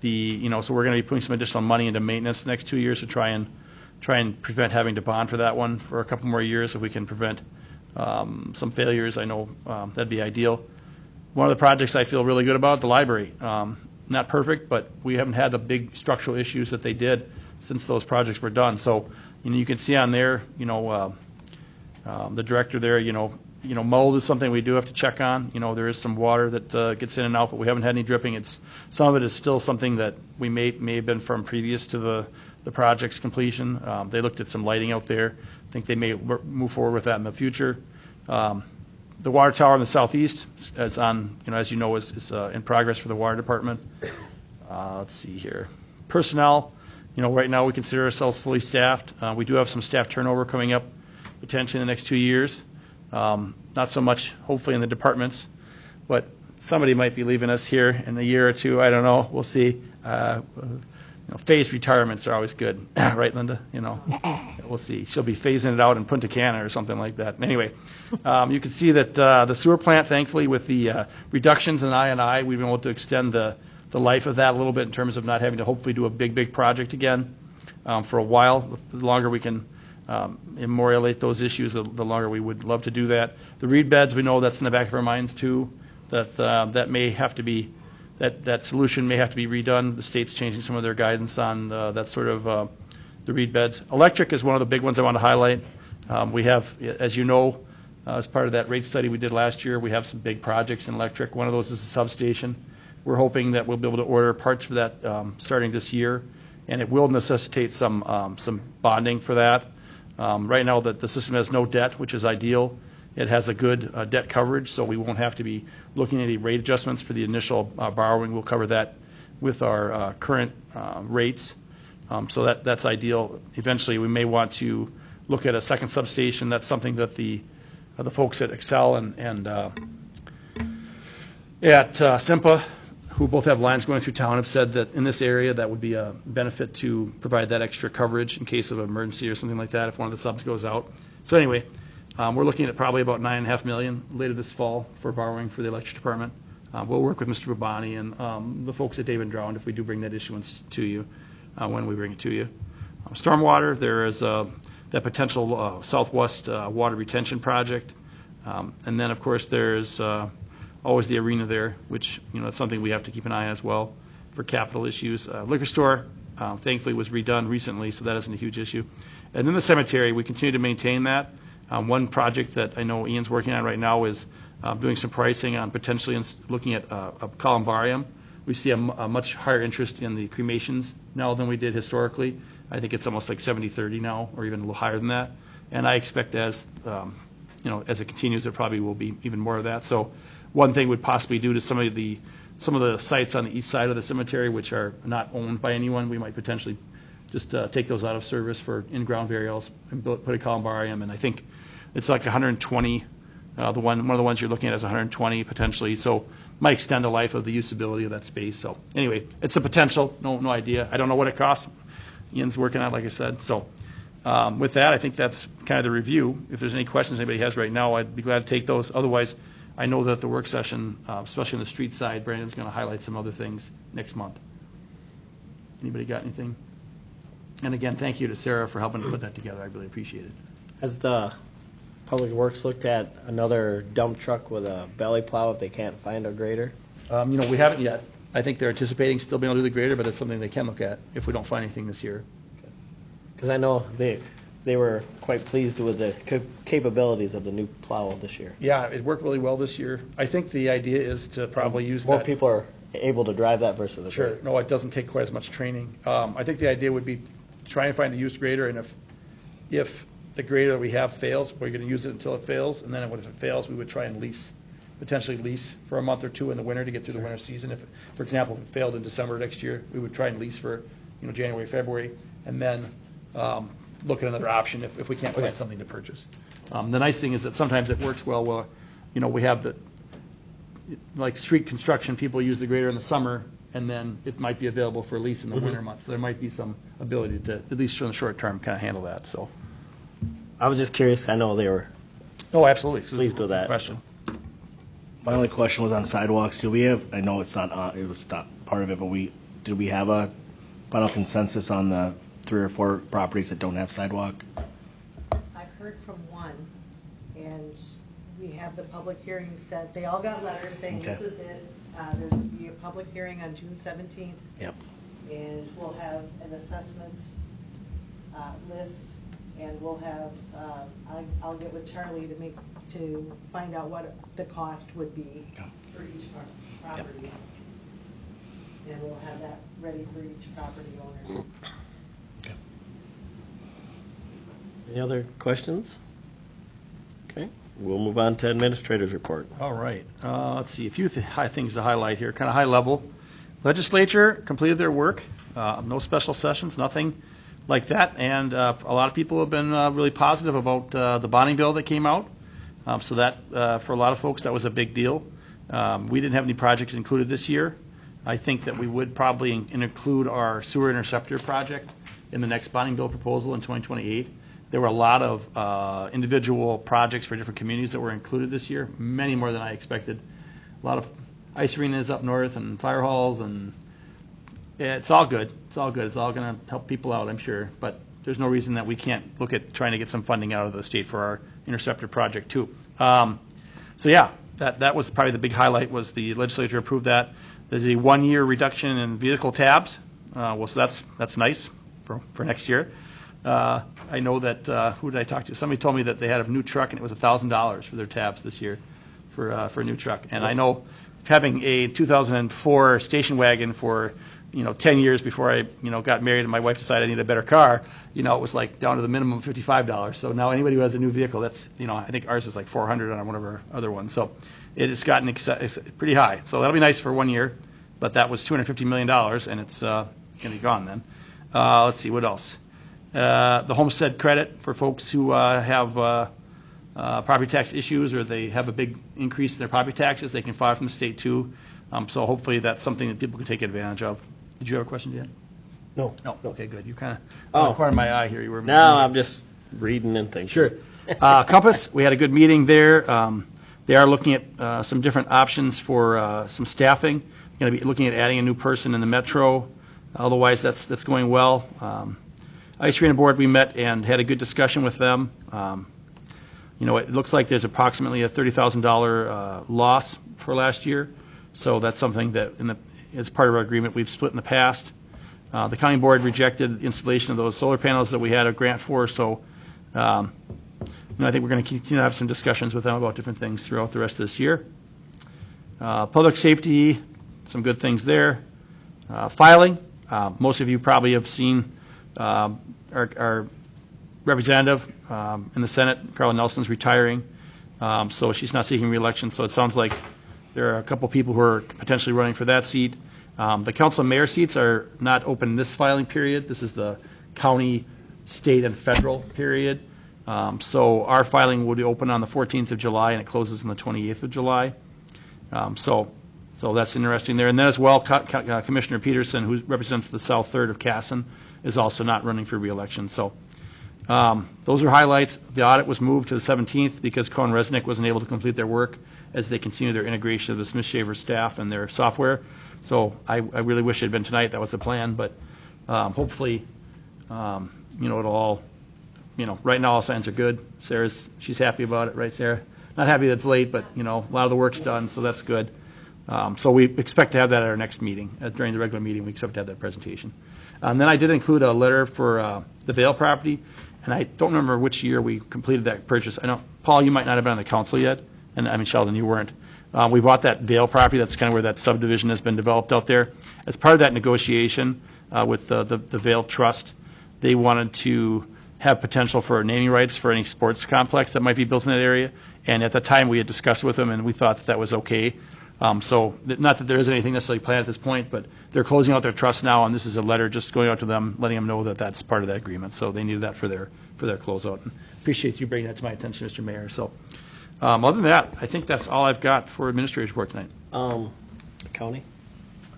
So we're going to be putting some additional money into maintenance the next 2 years to try and prevent having to bond for that one for a couple more years. If we can prevent some failures, I know that'd be ideal. One of the projects I feel really good about, the library. Not perfect, but we haven't had the big structural issues that they did since those projects were done. So, you can see on there, the director there, mold is something we do have to check on. There is some water that gets in and out, but we haven't had any dripping. Some of it is still something that we may have been from previous to the project's completion. They looked at some lighting out there. I think they may move forward with that in the future. The water tower in the southeast is on, as you know, is in progress for the water department. Let's see here. Personnel, right now we consider ourselves fully staffed. We do have some staff turnover coming up potentially in the next 2 years. Not so much, hopefully, in the departments, but somebody might be leaving us here in a year or two. I don't know. We'll see. Phased retirements are always good, right, Linda? We'll see. She'll be phasing it out in Punta Cana or something like that. Anyway, you can see that the sewer plant, thankfully, with the reductions in I&I, we've been able to extend the life of that a little bit in terms of not having to hopefully do a big project again for a while. The longer we can memorialate those issues, the longer we would love to do that. The reed beds, we know that's in the back of our minds too, that may have to be, that solution may have to be redone. The state's changing some of their guidance on that sort of the reed beds. Electric is one of the big ones I want to highlight. We have, as you know, as part of that rate study we did last year, we have some big projects in electric. One of those is a substation. We're hoping that we'll be able to order parts for that starting this year, and it will necessitate some bonding for that. Right now, the system has no debt, which is ideal. It has a good debt coverage, so we won't have to be looking at any rate adjustments for the initial borrowing. We'll cover that with our current rates, so that's ideal. Eventually, we may want to look at a second substation. That's something that the folks at Excel and at SIMPA, who both have lines going through town, have said that in this area that would be a benefit to provide that extra coverage in case of an emergency or something like that if one of the subs goes out. So anyway, we're looking at probably about $9.5 million later this fall for borrowing for the electric department. We'll work with Mr. Babani and the folks at Dave and Drowned if we do bring that issuance to you, when we bring it to you. Stormwater, there is that potential Southwest water retention project. And then, of course, there's always the arena there, which, that's something we have to keep an eye on as well for capital issues. Liquor store, thankfully, was redone recently, so that isn't a huge issue. And then the cemetery, we continue to maintain that. One project that I know Ian's working on right now is doing some pricing on potentially looking at a columbarium. We see a much higher interest in the cremations now than we did historically. I think it's almost like 70-30 now, or even a little higher than that. And I expect as it continues, there probably will be even more of that. So one thing would possibly do to some of the sites on the east side of the cemetery, which are not owned by anyone, we might potentially just take those out of service for in-ground burials and put a columbarium. And I think it's like 120. One of the ones you're looking at is 120 potentially. So might extend the life of the usability of that space. So anyway, it's a potential. No idea. I don't know what it costs. Ian's working on it, like I said. So with that, I think that's kind of the review. If there's any questions anybody has right now, I'd be glad to take those. Otherwise, I know that the work session, especially on the street side, Brandon's going to highlight some other things next month. Anybody got anything? And again, thank you to Sarah for helping to put that together. I really appreciate it. Has the Public Works looked at another dump truck with a belly plow if they can't find a grader? We haven't yet. I think they're anticipating still being able to do the grader, but it's something they can look at if we don't find anything this year. Because I know they were quite pleased with the capabilities of the new plow this year. Yeah, it worked really well this year. I think the idea is to probably use More that. people are able to drive that versus a Sure. grader. No, it doesn't take quite as much training. I think the idea would be try and find the used grader, and if the grader that we have fails, we're going to use it until it fails, and then if it fails, we would try and potentially lease for a month or two in the winter to get through the winter season. If, for example, if it failed in December next year, we would try and lease for January, February, and then look at another option if we can't find something to purchase. The nice thing is that sometimes it works well. We have like street construction, people use the grader in the summer, and then it might be available for lease in the winter months. So there might be some ability to, at least in the short term, kind of handle that. So. I was just curious. I know they were Oh, absolutely. pleased with that. Question. My only question was on sidewalks. Do we have, I know it's not, it was not part of it, but we did we have a final consensus on the 3 or 4 properties that don't have sidewalk? I've heard from one, and we have the public hearing set. They all got letters saying this Okay. is it. There's going to be a public hearing on June 17th, Yep. and we'll have an assessment list, and we'll have, I'll get with Charlie to find out what the cost would be Okay. for each property. And we'll have that ready for each property owner. Okay. Any other questions? Okay, we'll move on to administrator's report. All right. Let's see, a few high things to highlight here, kind of high level. Legislature completed their work. No special sessions, nothing like that. And a lot of people have been really positive about the bonding bill that came out. So that, for a lot of folks, that was a big deal. We didn't have any projects included this year. I think that we would probably include our sewer interceptor project in the next bonding bill proposal in 2028. There were a lot of individual projects for different communities that were included this year, many more than I expected. A lot of ice arenas up north and fire halls, and yeah, it's all good. It's all good. It's all going to help people out, I'm sure. But there's no reason that we can't look at trying to get some funding out of the state for our interceptor project too. So yeah, that was probably the big highlight, was the legislature approved that. There's a 1-year reduction in vehicle tabs. Well, so that's nice for next year. I know that, who did I talk to? Somebody told me that they had a new truck and it was $1,000 for their tabs this year for a new truck. And I know having a 2004 station wagon for 10 years before I got married and my wife decided I needed a better car, it was like down to the minimum of $55. So now anybody who has a new vehicle, that's I think ours is like $400 on one of our other ones. So it has gotten it's pretty high. So that'll be nice for 1 year, but that was $250 million, and it's going to be gone then. Let's see, what else? The homestead credit for folks who have property tax issues, or they have a big increase in their property taxes, they can file from the state too. So hopefully that's something that people can take advantage of. Did you have a question, Jan? No. No. Okay, good. You kind of Oh. corner of my eye here. You were. No, I'm just reading and thinking. Sure. Compass, we had a good meeting there. They are looking at some different options for some staffing. Going to be looking at adding a new person in the metro. Otherwise, that's going well. Ice Arena Board, we met and had a good discussion with them. It looks like there's approximately a $30,000 loss for last year. So that's something that, as part of our agreement, we've split in the past. The county board rejected the installation of those solar panels that we had a grant for. So I think we're going to continue to have some discussions with them about different things throughout the rest of this year. Public safety, some good things there. Filing, most of you probably have seen our representative in the Senate, Carla Nelson's retiring, so she's not seeking re-election. So it sounds like there are a couple people who are potentially running for that seat. The council and mayor seats are not open this filing period. This is the county, state, and federal period. So our filing will be open on the 14th of July, and it closes on the 28th of July. So that's interesting there. And then as well, Commissioner Peterson, who represents the South Third of Casson, is also not running for re-election. So those are highlights. The audit was moved to the 17th because Cohen Resnick wasn't able to complete their work as they continue their integration of the Smith Shaver staff and their software. So I really wish it had been tonight. That was the plan. But hopefully, it'll all, right now all signs are good. She's happy about it, right, Sarah? Not happy that it's late, but, a lot of the work's done, so that's good. So we expect to have that at our next meeting. During the regular meeting, we expect to have that presentation. And then I did include a letter for the Vail property, and I don't remember which year we completed that purchase. I know, Paul, you might not have been on the council yet, and I mean, Sheldon, you weren't. We bought that Vail property. That's kind of where that subdivision has been developed out there. As part of that negotiation with the Vail Trust, they wanted to have potential for naming rights for any sports complex that might be built in that area. And at the time, we had discussed with them, and we thought that was okay. So not that there is anything necessarily planned at this point, but they're closing out their trust now, and this is a letter just going out to them, letting them know that that's part of that agreement. So they needed that for their closeout. And appreciate you bringing that to my attention, Mr. Mayor. So other than that, I think that's all I've got for administrator's report tonight. County?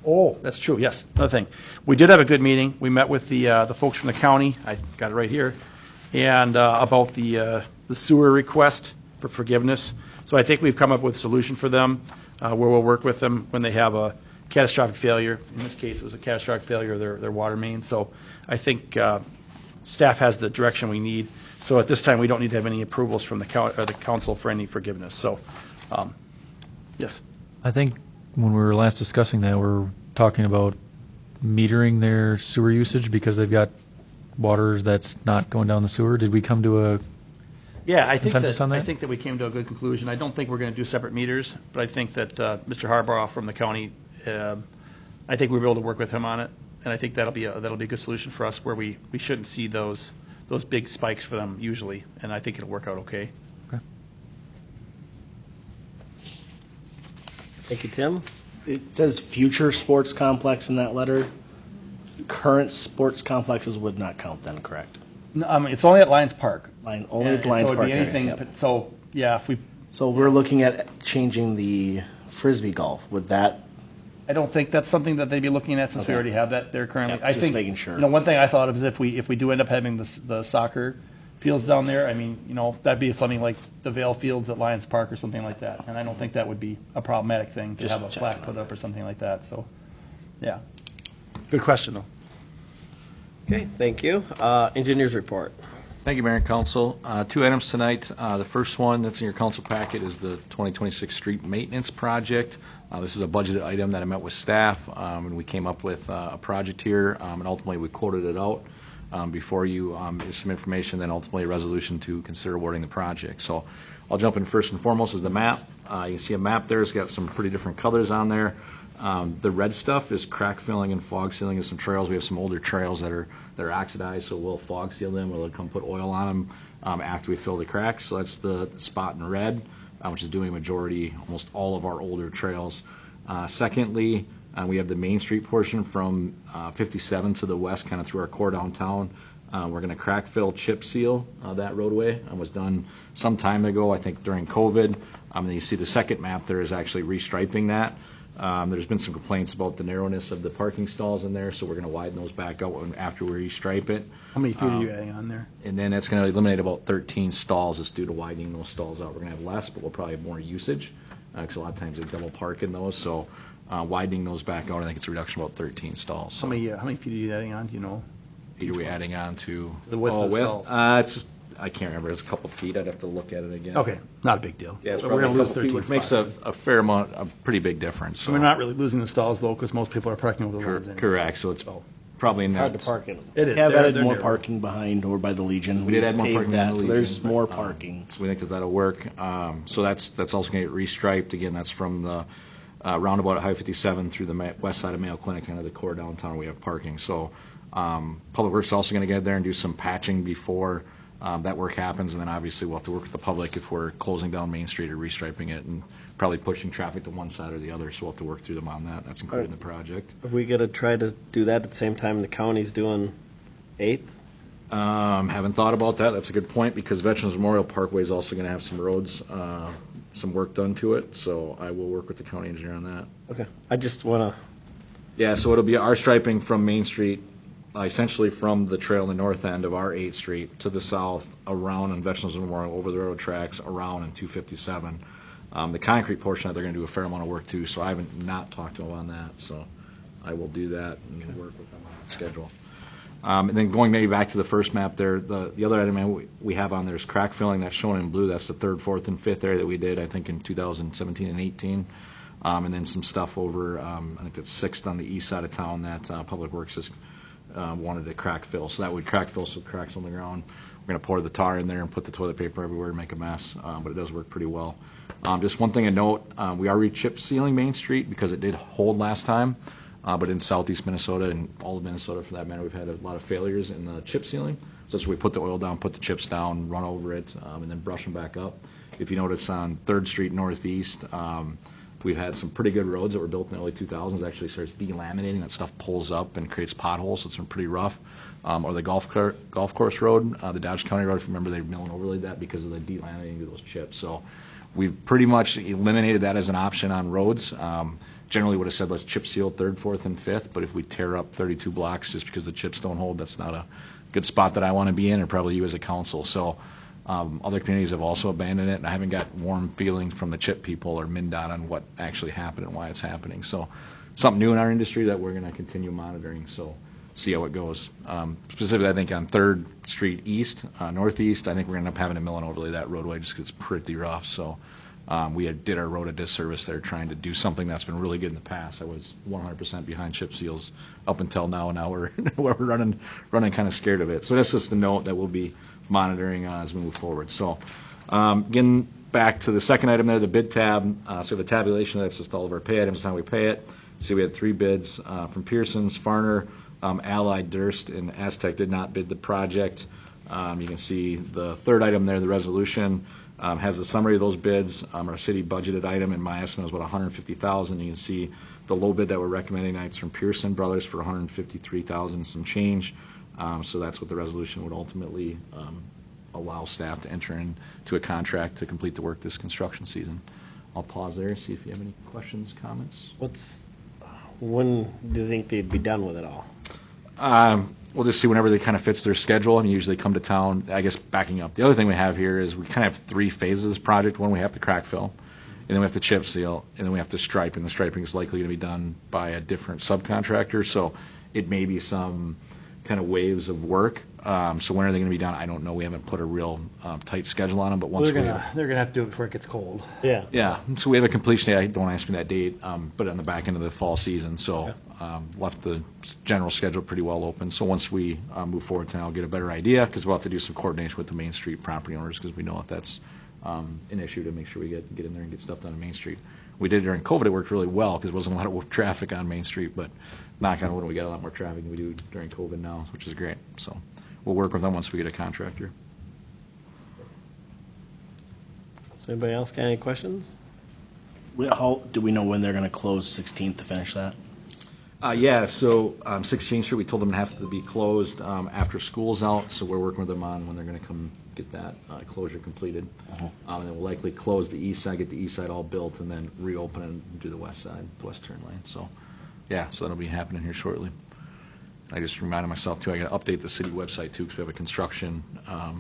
Oh, that's true, yes. Another thing. We did have a good meeting. We met with the folks from the county. I got it right here. And about the sewer request for forgiveness. So I think we've come up with a solution for them where we'll work with them when they have a catastrophic failure. In this case, it was a catastrophic failure of their water main. So I think staff has the direction we need. So at this time, we don't need to have any approvals from the council for any forgiveness. So, yes. I think when we were last discussing that, we were talking about metering their sewer usage because they've got water that's not going down the sewer. Did we come to a Yeah, I think Consensus that, on that? I think that we came to a good conclusion. I don't think we're going to do separate meters, but I think that Mr. Harbaugh from the county, I think we were able to work with him on it, and I think that'll be a good solution for us where we shouldn't see those big spikes for them usually, and I think it'll work out okay. Thank you, Tim. It says future sports complex in that letter. Current sports complexes would not count then, correct? No, I mean, it's only at Lions Park. Only at the Lions So Park it'd be area, anything, yep. so, yeah, if we, So we're looking at changing the Frisbee golf. Would that, I don't think that's something that they'd be looking at since we Okay. already have that there currently. Yep, I just think, making sure. one thing I thought of is if we do end up having the soccer fields down there, I mean, that'd be something like the Vale Fields at Lions Park or something like that. And I don't think that would be a problematic thing to Just have a checking plaque on put that. up or something like that, so, yeah. Good question, though. Okay, thank you. Engineers report. Thank you, Mayor and Council. Two items tonight. The first one that's in your council packet is the 2026 street maintenance project. This is a budgeted item that I met with staff, and we came up with a project here, and ultimately we quoted it out before you is some information, then ultimately a resolution to consider awarding the project. So I'll jump in first and foremost is the map. You can see a map there. It's got some pretty different colors on there. The red stuff is crack filling and fog sealing of some trails. We have some older trails that are oxidized, so we'll fog seal them. We'll come put oil on them after we fill the cracks. So that's the spot in red, which is doing a majority, almost all of our older trails. Secondly, we have the Main Street portion from 57 to the west, kind of through our core downtown. We're going to crack fill, chip seal that roadway. It was done some time ago, I think during COVID. Then you see the second map there is actually restriping that. There's been some complaints about the narrowness of the parking stalls in there, so we're going to widen those back out after we restripe it. How many feet are you adding on there? And then that's going to eliminate about 13 stalls just due to widening those stalls out. We're going to have less, but we'll probably have more usage because a lot of times they double park in those. So widening those back out, I think it's a reduction of about 13 stalls. How many feet are you adding on, do you know? Feet are we adding on to? The width of the width? stalls. It's just, I can't remember. It's a couple feet. I'd have to look at it again. Okay, not a big deal. Yeah, it's So we're probably going a to lose couple feet, 13 which makes spots. a fair amount, a pretty big difference. So we're not really losing the stalls, though, because most people are parking over the lines anyway. Correct. So it's probably It's hard to not. park in them. It is. we have They're- added they're more narrow. parking behind over by the Legion. We did add more paved parking that, on the so Legion, there's more but, parking. So we think that that'll work. So that's also going to get restriped. Again, that's from the roundabout at Highway 57 through the west side of Mayo Clinic, kind of the core downtown where we have parking. So Public Works is also going to get there and do some patching before that work happens. And then obviously we'll have to work with the public if we're closing down Main Street or restriping it and probably pushing traffic to one side or the other. So we'll have to work through them on that. That's included in the project. Are we going to try to do that at the same time the county's doing 8th? Haven't thought about that. That's a good point because Veterans Memorial Parkway is also going to have some roads, some work done to it. So I will work with the county engineer on that. Okay. I just want to, Yeah, so it'll be our striping from Main Street, essentially from the trail in the north end of our 8th Street to the south, around on Veterans Memorial, over the railroad tracks, around in 257. The concrete portion, they're going to do a fair amount of work too, so I haven't not talked to them on that, so I will do that and work with them on that schedule. And then going maybe back to the first map there, the other item we have on there is crack filling. That's shown in blue. That's the 3rd, 4th, and 5th area that we did, I think, in 2017 and 18. And then some stuff over, I think it's 6th on the east side of town that Public Works has wanted to crack fill. So that would crack fill some cracks on the ground. We're going to pour the tar in there and put the toilet paper everywhere and make a mess, but it does work pretty well. Just one thing to note, we are re-chip sealing Main Street because it did hold last time. But in southeast Minnesota and all of Minnesota for that matter, we've had a lot of failures in the chip sealing. So that's where we put the oil down, put the chips down, run over it, and then brush them back up. If you notice on 3rd Street Northeast, we've had some pretty good roads that were built in the early 2000s. Actually starts delaminating. That stuff pulls up and creates potholes, so it's been pretty rough. Or the golf course road, the Dodge County road, if you remember, they mill and overlaid that because of the delaminating of those chips. So we've pretty much eliminated that as an option on roads. Generally would have said let's chip seal 3rd, 4th, and 5th, but if we tear up 32 blocks just because the chips don't hold, that's not a good spot that I want to be in, or probably you as a council. So other communities have also abandoned it, and I haven't got warm feelings from the chip people or MnDOT on what actually happened and why it's happening. So something new in our industry that we're going to continue monitoring, so see how it goes. Specifically, I think on 3rd Street East, Northeast, I think we're going to end up having to mill and overlay that roadway just because it's pretty rough, so did our road a disservice there trying to do something that's been really good in the past. I was 100% behind chip seals up until now, and now we're, we're running kind of scared of it. So that's just a note that we'll be monitoring as we move forward. So getting back to the second item there, the bid tab. So we have a tabulation that's just all of our pay items and how we pay it. See, we had 3 bids from Pearson's, Farner, Allied, Durst, and Aztec did not bid the project. You can see the third item there, the resolution, has a summary of those bids. Our city budgeted item, in my estimate, was about $150,000. You can see the low bid that we're recommending tonight is from Pearson Brothers for $153,000 some change. So that's what the resolution would ultimately allow staff to enter into a contract to complete the work this construction season. I'll pause there, see if you have any questions, comments. When do you think they'd be done with it all? We'll just see whenever they kind of fits their schedule, and usually come to town. I guess backing up, the other thing we have here is we kind of have 3 phases of this project. One, we have to crack fill, and then we have to chip seal, and then we have to stripe, and the striping is likely going to be done by a different subcontractor, so it may be some kind of waves of work. So when are they going to be done? I don't know. We haven't put a real tight schedule on them, but once They're gonna have to do it before it gets cold. Yeah. yeah, so we have a completion date. Don't ask me that date, but on the back end of the fall season. So left the general schedule pretty well open. So once we move forward tonight, I'll get a better idea because we'll have to do some coordination with the Main Street property owners because we know that that's an issue to make sure we get in there and get stuff done on Main Street. We did it during COVID. It worked really well because there wasn't a lot of traffic on Main Street. But knock on wood, we got a lot more traffic than we do during COVID now, which is great. So we'll work with them once we get a contractor. Does anybody else got any questions? How do we know when they're going to close 16th to finish that? Yeah, so 16th Street, we told them it has to be closed after school's out, so we're working with them on when they're going to come get that closure completed. And then we'll likely close the east side, get the east side all built, and then reopen and do the west side, the west turn lane. So, yeah, so that'll be happening here shortly. I just reminded myself, too, I got to update the city website, too, because we have a construction.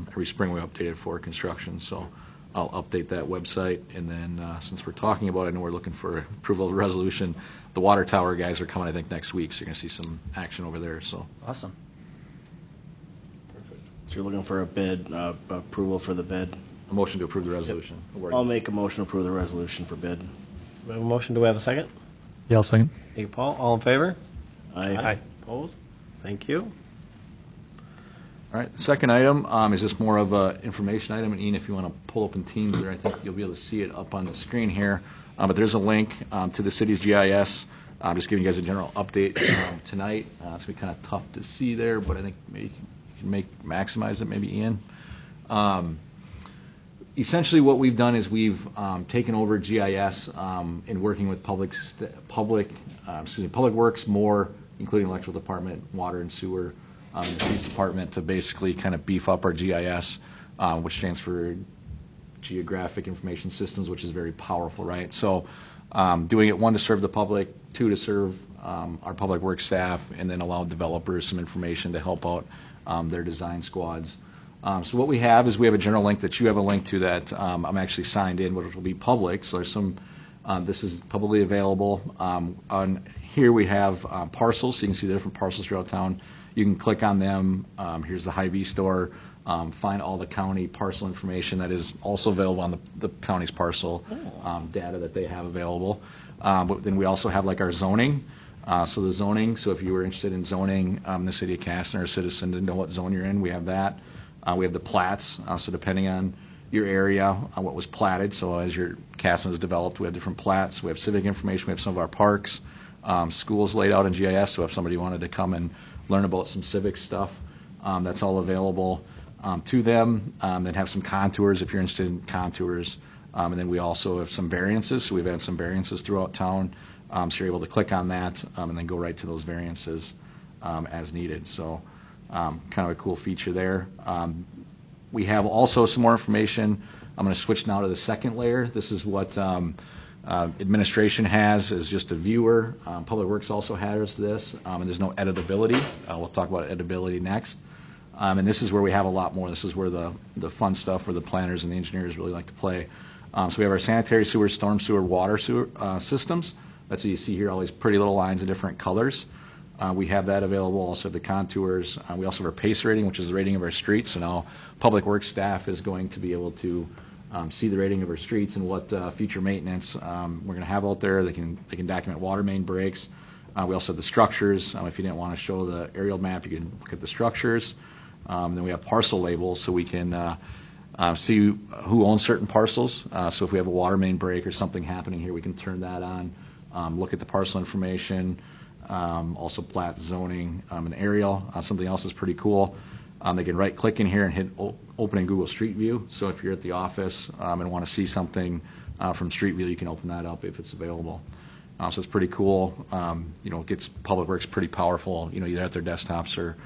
Every spring we update it for construction, so I'll update that website. And then since we're talking about it, I know we're looking for approval of the resolution. The water tower guys are coming, I think, next week, so you're going to see some action over there. So Awesome. So you're looking for a bid, approval for the bid? a motion to approve the resolution. I'll make a motion to approve the resolution for bid. We have a motion. Do we have a second? Yeah, I'll second. Thank you, Paul. All in favor? Aye. Opposed? Thank you. All right, the second item is just more of an information item. And Ian, if you want to pull open Teams there, I think you'll be able to see it up on the screen here. But there's a link to the city's GIS. I'm just giving you guys a general update tonight. It's going to be kind of tough to see there, but I think maybe you can maximize it, maybe, Ian. Essentially, what we've done is we've taken over GIS in working with Public Works more, including electrical department, water and sewer, the police department, to basically kind of beef up our GIS, which stands for Geographic Information Systems, which is very powerful, right? So doing it, 1, to serve the public, 2, to serve our public works staff, and then allow developers some information to help out their design squads. So what we have is we have a general link that you have a link to that I'm actually signed in, which will be public. So there's some, this is publicly available. On here we have parcels, so you can see the different parcels throughout town. You can click on them. Here's the Hy-Vee store. Find all the county parcel information that is also available on the county's parcel data that they have available. But then we also have like our zoning. So the zoning, so if you were interested in zoning the city of Caston or a citizen didn't know what zone you're in, we have that. We have the plats, so depending on your area, what was platted. So as your Caston is developed, we have different plats. We have civic information. We have some of our parks. Schools laid out in GIS, so if somebody wanted to come and learn about some civic stuff, that's all available to them. Then have some contours if you're interested in contours. And then we also have some variances. So we've had some variances throughout town. So you're able to click on that and then go right to those variances as needed. So kind of a cool feature there. We have also some more information. I'm going to switch now to the second layer. This is what administration has as just a viewer. Public Works also has this, and there's no editability. We'll talk about editability next. And this is where we have a lot more. This is where the fun stuff where the planners and the engineers really like to play. So we have our sanitary sewer, storm sewer, water sewer systems. That's what you see here, all these pretty little lines of different colors. We have that available, also have the contours. We also have our PACE rating, which is the rating of our streets. So now Public Works staff is going to be able to see the rating of our streets and what future maintenance we're going to have out there. They can document water main breaks. We also have the structures. If you didn't want to show the aerial map, you can look at the structures. Then we have parcel labels, so we can see who owns certain parcels. So if we have a water main break or something happening here, we can turn that on, look at the parcel information, also plat zoning and aerial. Something else is pretty cool. They can right-click in here and hit open in Google Street View. So if you're at the office and want to see something from Street View, you can open that up if it's available. So it's pretty cool. It gets Public Works pretty powerful, either at their desktops or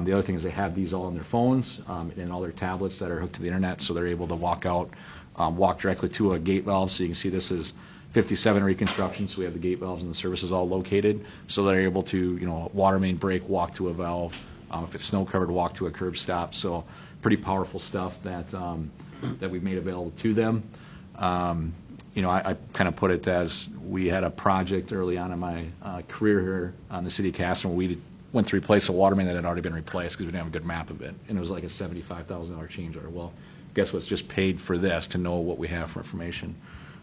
the other thing is they have these all on their phones and all their tablets that are hooked to the internet, so they're able to walk directly to a gate valve. So you can see this is 57 reconstruction, so we have the gate valves and the services all located. So they're able to, water main break, walk to a valve. If it's snow covered, walk to a curb stop. So pretty powerful stuff that that we've made available to them. I kind of put it as we had a project early on in my career here on the city of Casson where we went to replace a water main that had already been replaced because we didn't have a good map of it. And it was like a $75,000 change order. Well, guess what's just paid for this to know what we have for information.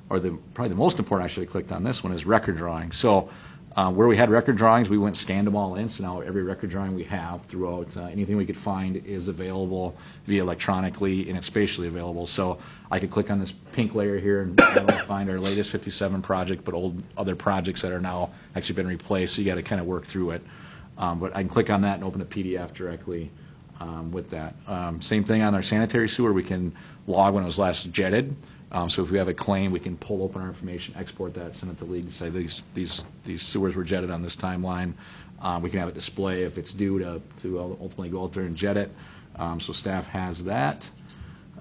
Or probably the most important, I should have clicked on this one, is record drawing. So where we had record drawings, we went scanned them all in. So now every record drawing we have throughout, anything we could find is available via electronically and it's spatially available. So I could click on this pink layer here and not only find our latest 57 project, but other projects that are now actually been replaced. So you got to kind of work through it. But I can click on that and open a PDF directly with that. Same thing on our sanitary sewer. We can log when it was last jetted. So if we have a claim, we can pull open our information, export that, send it to League, and say these sewers were jetted on this timeline. We can have it display if it's due to ultimately go out there and jet it. So staff has that.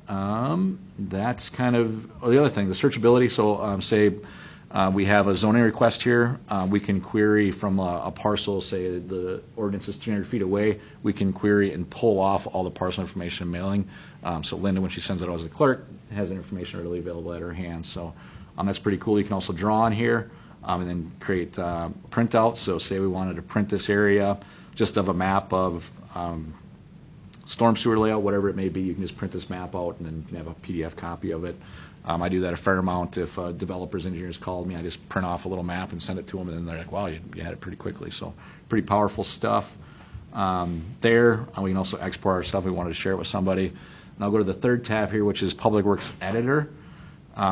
That's kind of the other thing, the searchability. So say we have a zoning request here. We can query from a parcel, say the ordinance is 300 feet away. We can query and pull off all the parcel information and mailing. So Linda, when she sends it out as a clerk, has that information readily available at her hands. So that's pretty cool. You can also draw on here and then create printouts. So say we wanted to print this area just of a map of storm sewer layout, whatever it may be. You can just print this map out and then you can have a PDF copy of it. I do that a fair amount. If developers, engineers called me, I just print off a little map and send it to them, and then they're like, wow, you had it pretty quickly. So pretty powerful stuff there. We can also export our stuff if we wanted to share it with somebody. And I'll go to the third tab here, which is Public Works Editor.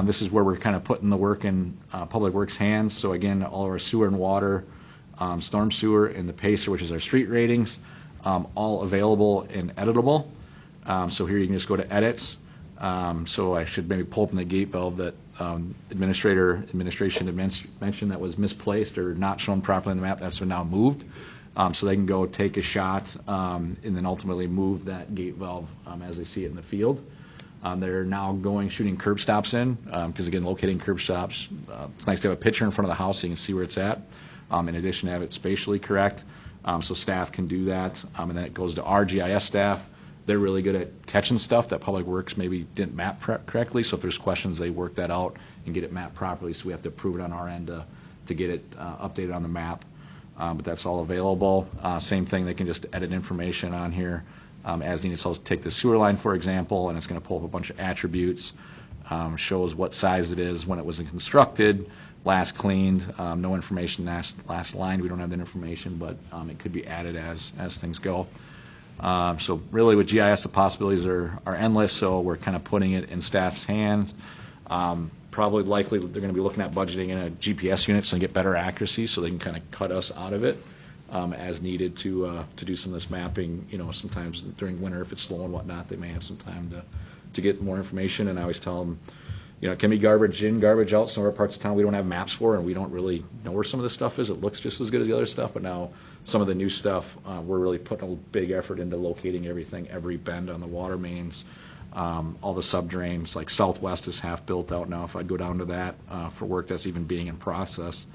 This is where we're kind of putting the work in Public Works' hands. So again, all of our sewer and water, storm sewer, and the PACER, which is our street ratings, all available and editable. So here you can just go to Edits. So I should maybe pull up in the gate valve that administration had mentioned that was misplaced or not shown properly on the map. That's been now moved. So they can go take a shot and then ultimately move that gate valve as they see it in the field. They're now shooting curb stops in because, again, locating curb stops, it's nice to have a picture in front of the house so you can see where it's at. In addition, to have it spatially correct. So staff can do that. And then it goes to our GIS staff. They're really good at catching stuff that Public Works maybe didn't map correctly. So if there's questions, they work that out and get it mapped properly. So we have to approve it on our end to get it updated on the map. But that's all available. Same thing, they can just edit information on here as needed. So I'll take the sewer line, for example, and it's going to pull up a bunch of attributes, shows what size it is, when it was constructed, last cleaned, no information last lined. We don't have that information, but it could be added as things go. So really with GIS, the possibilities are endless, so we're kind of putting it in staff's hands. Probably likely they're going to be looking at budgeting in a GPS unit so they get better accuracy so they can kind of cut us out of it as needed to do some of this mapping. Sometimes during winter if it's slow and whatnot, they may have some time to get more information. And I always tell them, it can be garbage in, garbage out. Some of our parts of town we don't have maps for, and we don't really know where some of this stuff is. It looks just as good as the other stuff, but now some of the new stuff, we're really putting a big effort into locating everything, every bend on the water mains, all the sub-drains. Like Southwest is half built out now. If I'd go down to that for work that's even being in process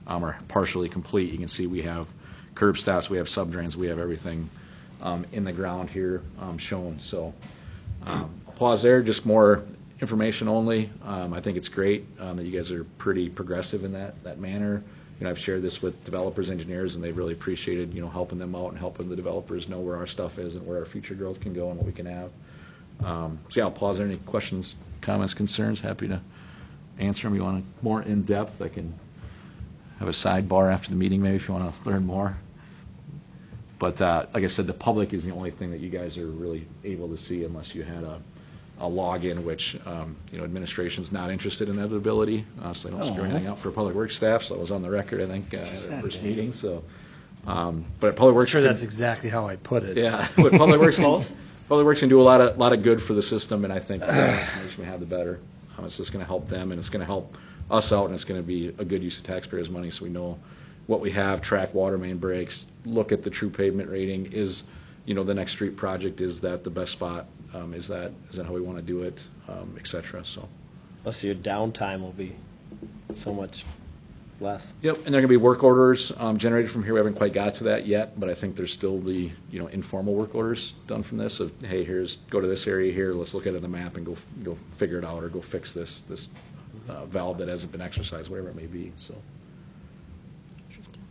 or partially complete, you can see we have curb stops, we have sub-drains, we have everything in the ground here shown. So pause there, just more information only. I think it's great that you guys are pretty progressive in that manner. I've shared this with developers, engineers, and they've really appreciated, helping them out and helping the developers know where our stuff is and where our future growth can go and what we can have. So yeah, I'll pause there. Any questions, comments, concerns? Happy to answer them. You want more in-depth? I can have a sidebar after the meeting maybe if you want to learn more. But like I said, the public is the only thing that you guys are really able to see unless you had a login, which administration's not interested in that ability, so they don't screw anything out for public works staff. So it was on the record, I think, at our first meeting. So, but public works. Sure, that's exactly how I put it. Yeah, but public works can do a lot of good for the system, and I think the more information we have, the better. It's just going to help them, and it's going to help us out, and it's going to be a good use of taxpayers' money, so we know what we have, track water main breaks, look at the true pavement rating. Is the next street project, is that the best spot? Is that how we want to do it, et cetera? So. Plus your downtime will be so much less. Yep, and there are going to be work orders generated from here. We haven't quite got to that yet, but I think there's still the informal work orders done from this. Of hey, go to this area here. Let's look at it on the map and go figure it out, or go fix this valve that hasn't been exercised, whatever it may be. So. Interesting.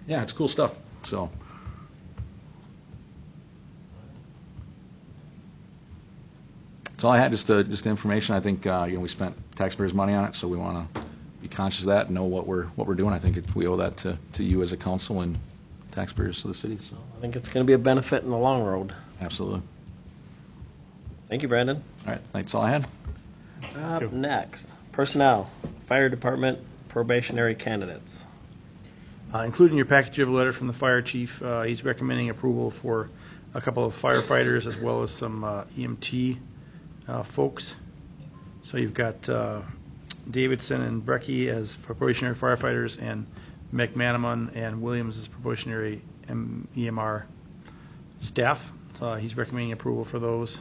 Yeah, it's cool stuff. So. That's all I had, just information. I think we spent taxpayers' money on it, so we want to be conscious of that and know what we're doing. I think we owe that to you as a council and taxpayers of the city. So I think it's going to be a benefit in the long road. absolutely. Thank you, Brandon. All right, that's all I had. Up next, personnel, fire department probationary candidates. Included in your package, you have a letter from the fire chief. He's recommending approval for a couple of firefighters as well as some EMT folks. So you've got Davidson and Brecky as probationary firefighters, and McManaman and Williams as probationary EMR staff. So he's recommending approval for those.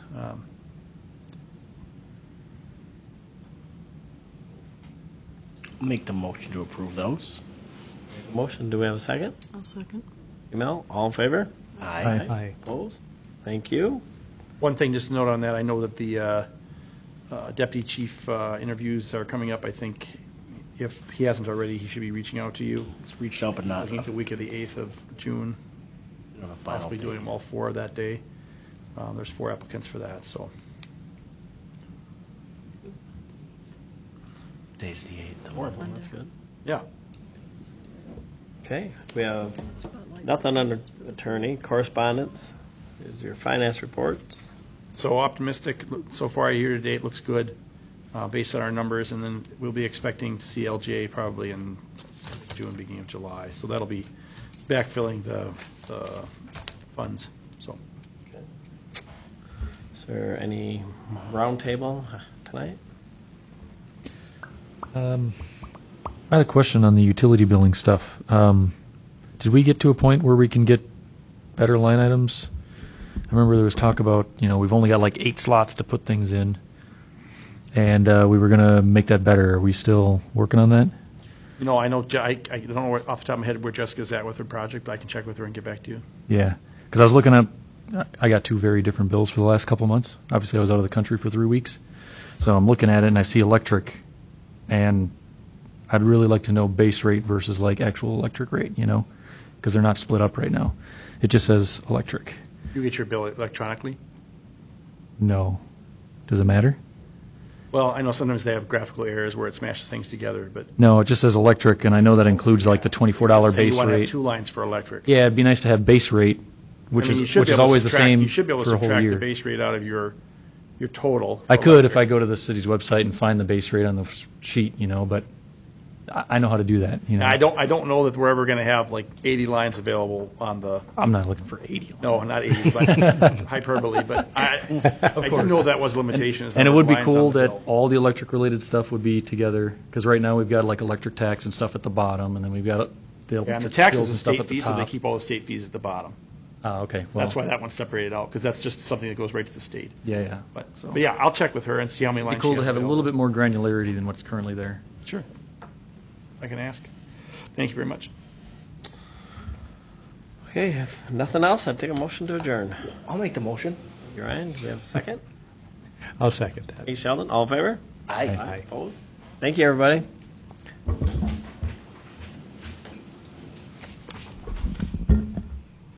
Make the motion to approve those. Motion, do we have a second? I'll second. Email, all in favor? Aye. Aye. Opposed? Thank you. One thing, just to note on that, I know that the deputy chief interviews are coming up. I think if he hasn't already, he should be reaching out to you. It's reached out, but not Looking at the week of the 8th of June, a final possibly doing date. them all four that day. There's 4 applicants for that, so. Today's the 8th. That's good. Yeah. Okay, we have nothing under attorney. Correspondence is your finance reports. So optimistic so far year to date, looks good based on our numbers, and then we'll be expecting to see LGA probably in June, beginning of July. So that'll be backfilling the funds, so. Is there any roundtable tonight? I had a question on the utility billing stuff. Did we get to a point where we can get better line items? I remember there was talk about, we've only got like 8 slots to put things in, and we were going to make that better. Are we still working on that? I know, I don't know off the top of my head where Jessica's at with her project, but I can check with her and get back to you. Yeah, because I was looking at, I got 2 very different bills for the last couple months. Obviously, I was out of the country for 3 weeks. So I'm looking at it, and I see electric, and I'd really like to know base rate versus like actual electric rate, because they're not split up right now. It just says electric. You get your bill electronically? No. Does it matter? Well, I know sometimes they have graphical errors where it smashes things together, but. No, it just says electric, and I know that includes like the $24 Say base you want to have rate. 2 lines for electric. Yeah, it'd be nice to have base rate, which I mean, you is should be able to always the subtract- same You should be able to for a whole subtract the year. base rate out of your total. I for could if I electric. go to the city's website and find the base rate on the sheet, but I know how to do that. I don't know that we're ever going to have like 80 lines available on the, I'm not looking for 80. no, not 80, but hyperbole, but I do know that was a limitation. is And it number would of be lines on cool the that bill. all the electric-related stuff would be together, because right now we've got like electric tax and stuff at the bottom, and then we've got the Yeah, and the electric taxes bills and and stuff state at the fees, so they top. keep all the state fees at the bottom. Okay, well, That's why that one's separated out, because that's just something that goes right to the state. yeah. But So- yeah, I'll check with her and see how many It'd lines be she cool to has have a available. little bit more granularity than what's currently there. Sure. I can ask. Thank you very much. Okay, if nothing else, I'd take a motion to adjourn. I'll make the motion. You, Ryan, do we have a second? I'll second that. Hey, Sheldon, all in favor? Aye. Aye. Opposed? Thank you, everybody.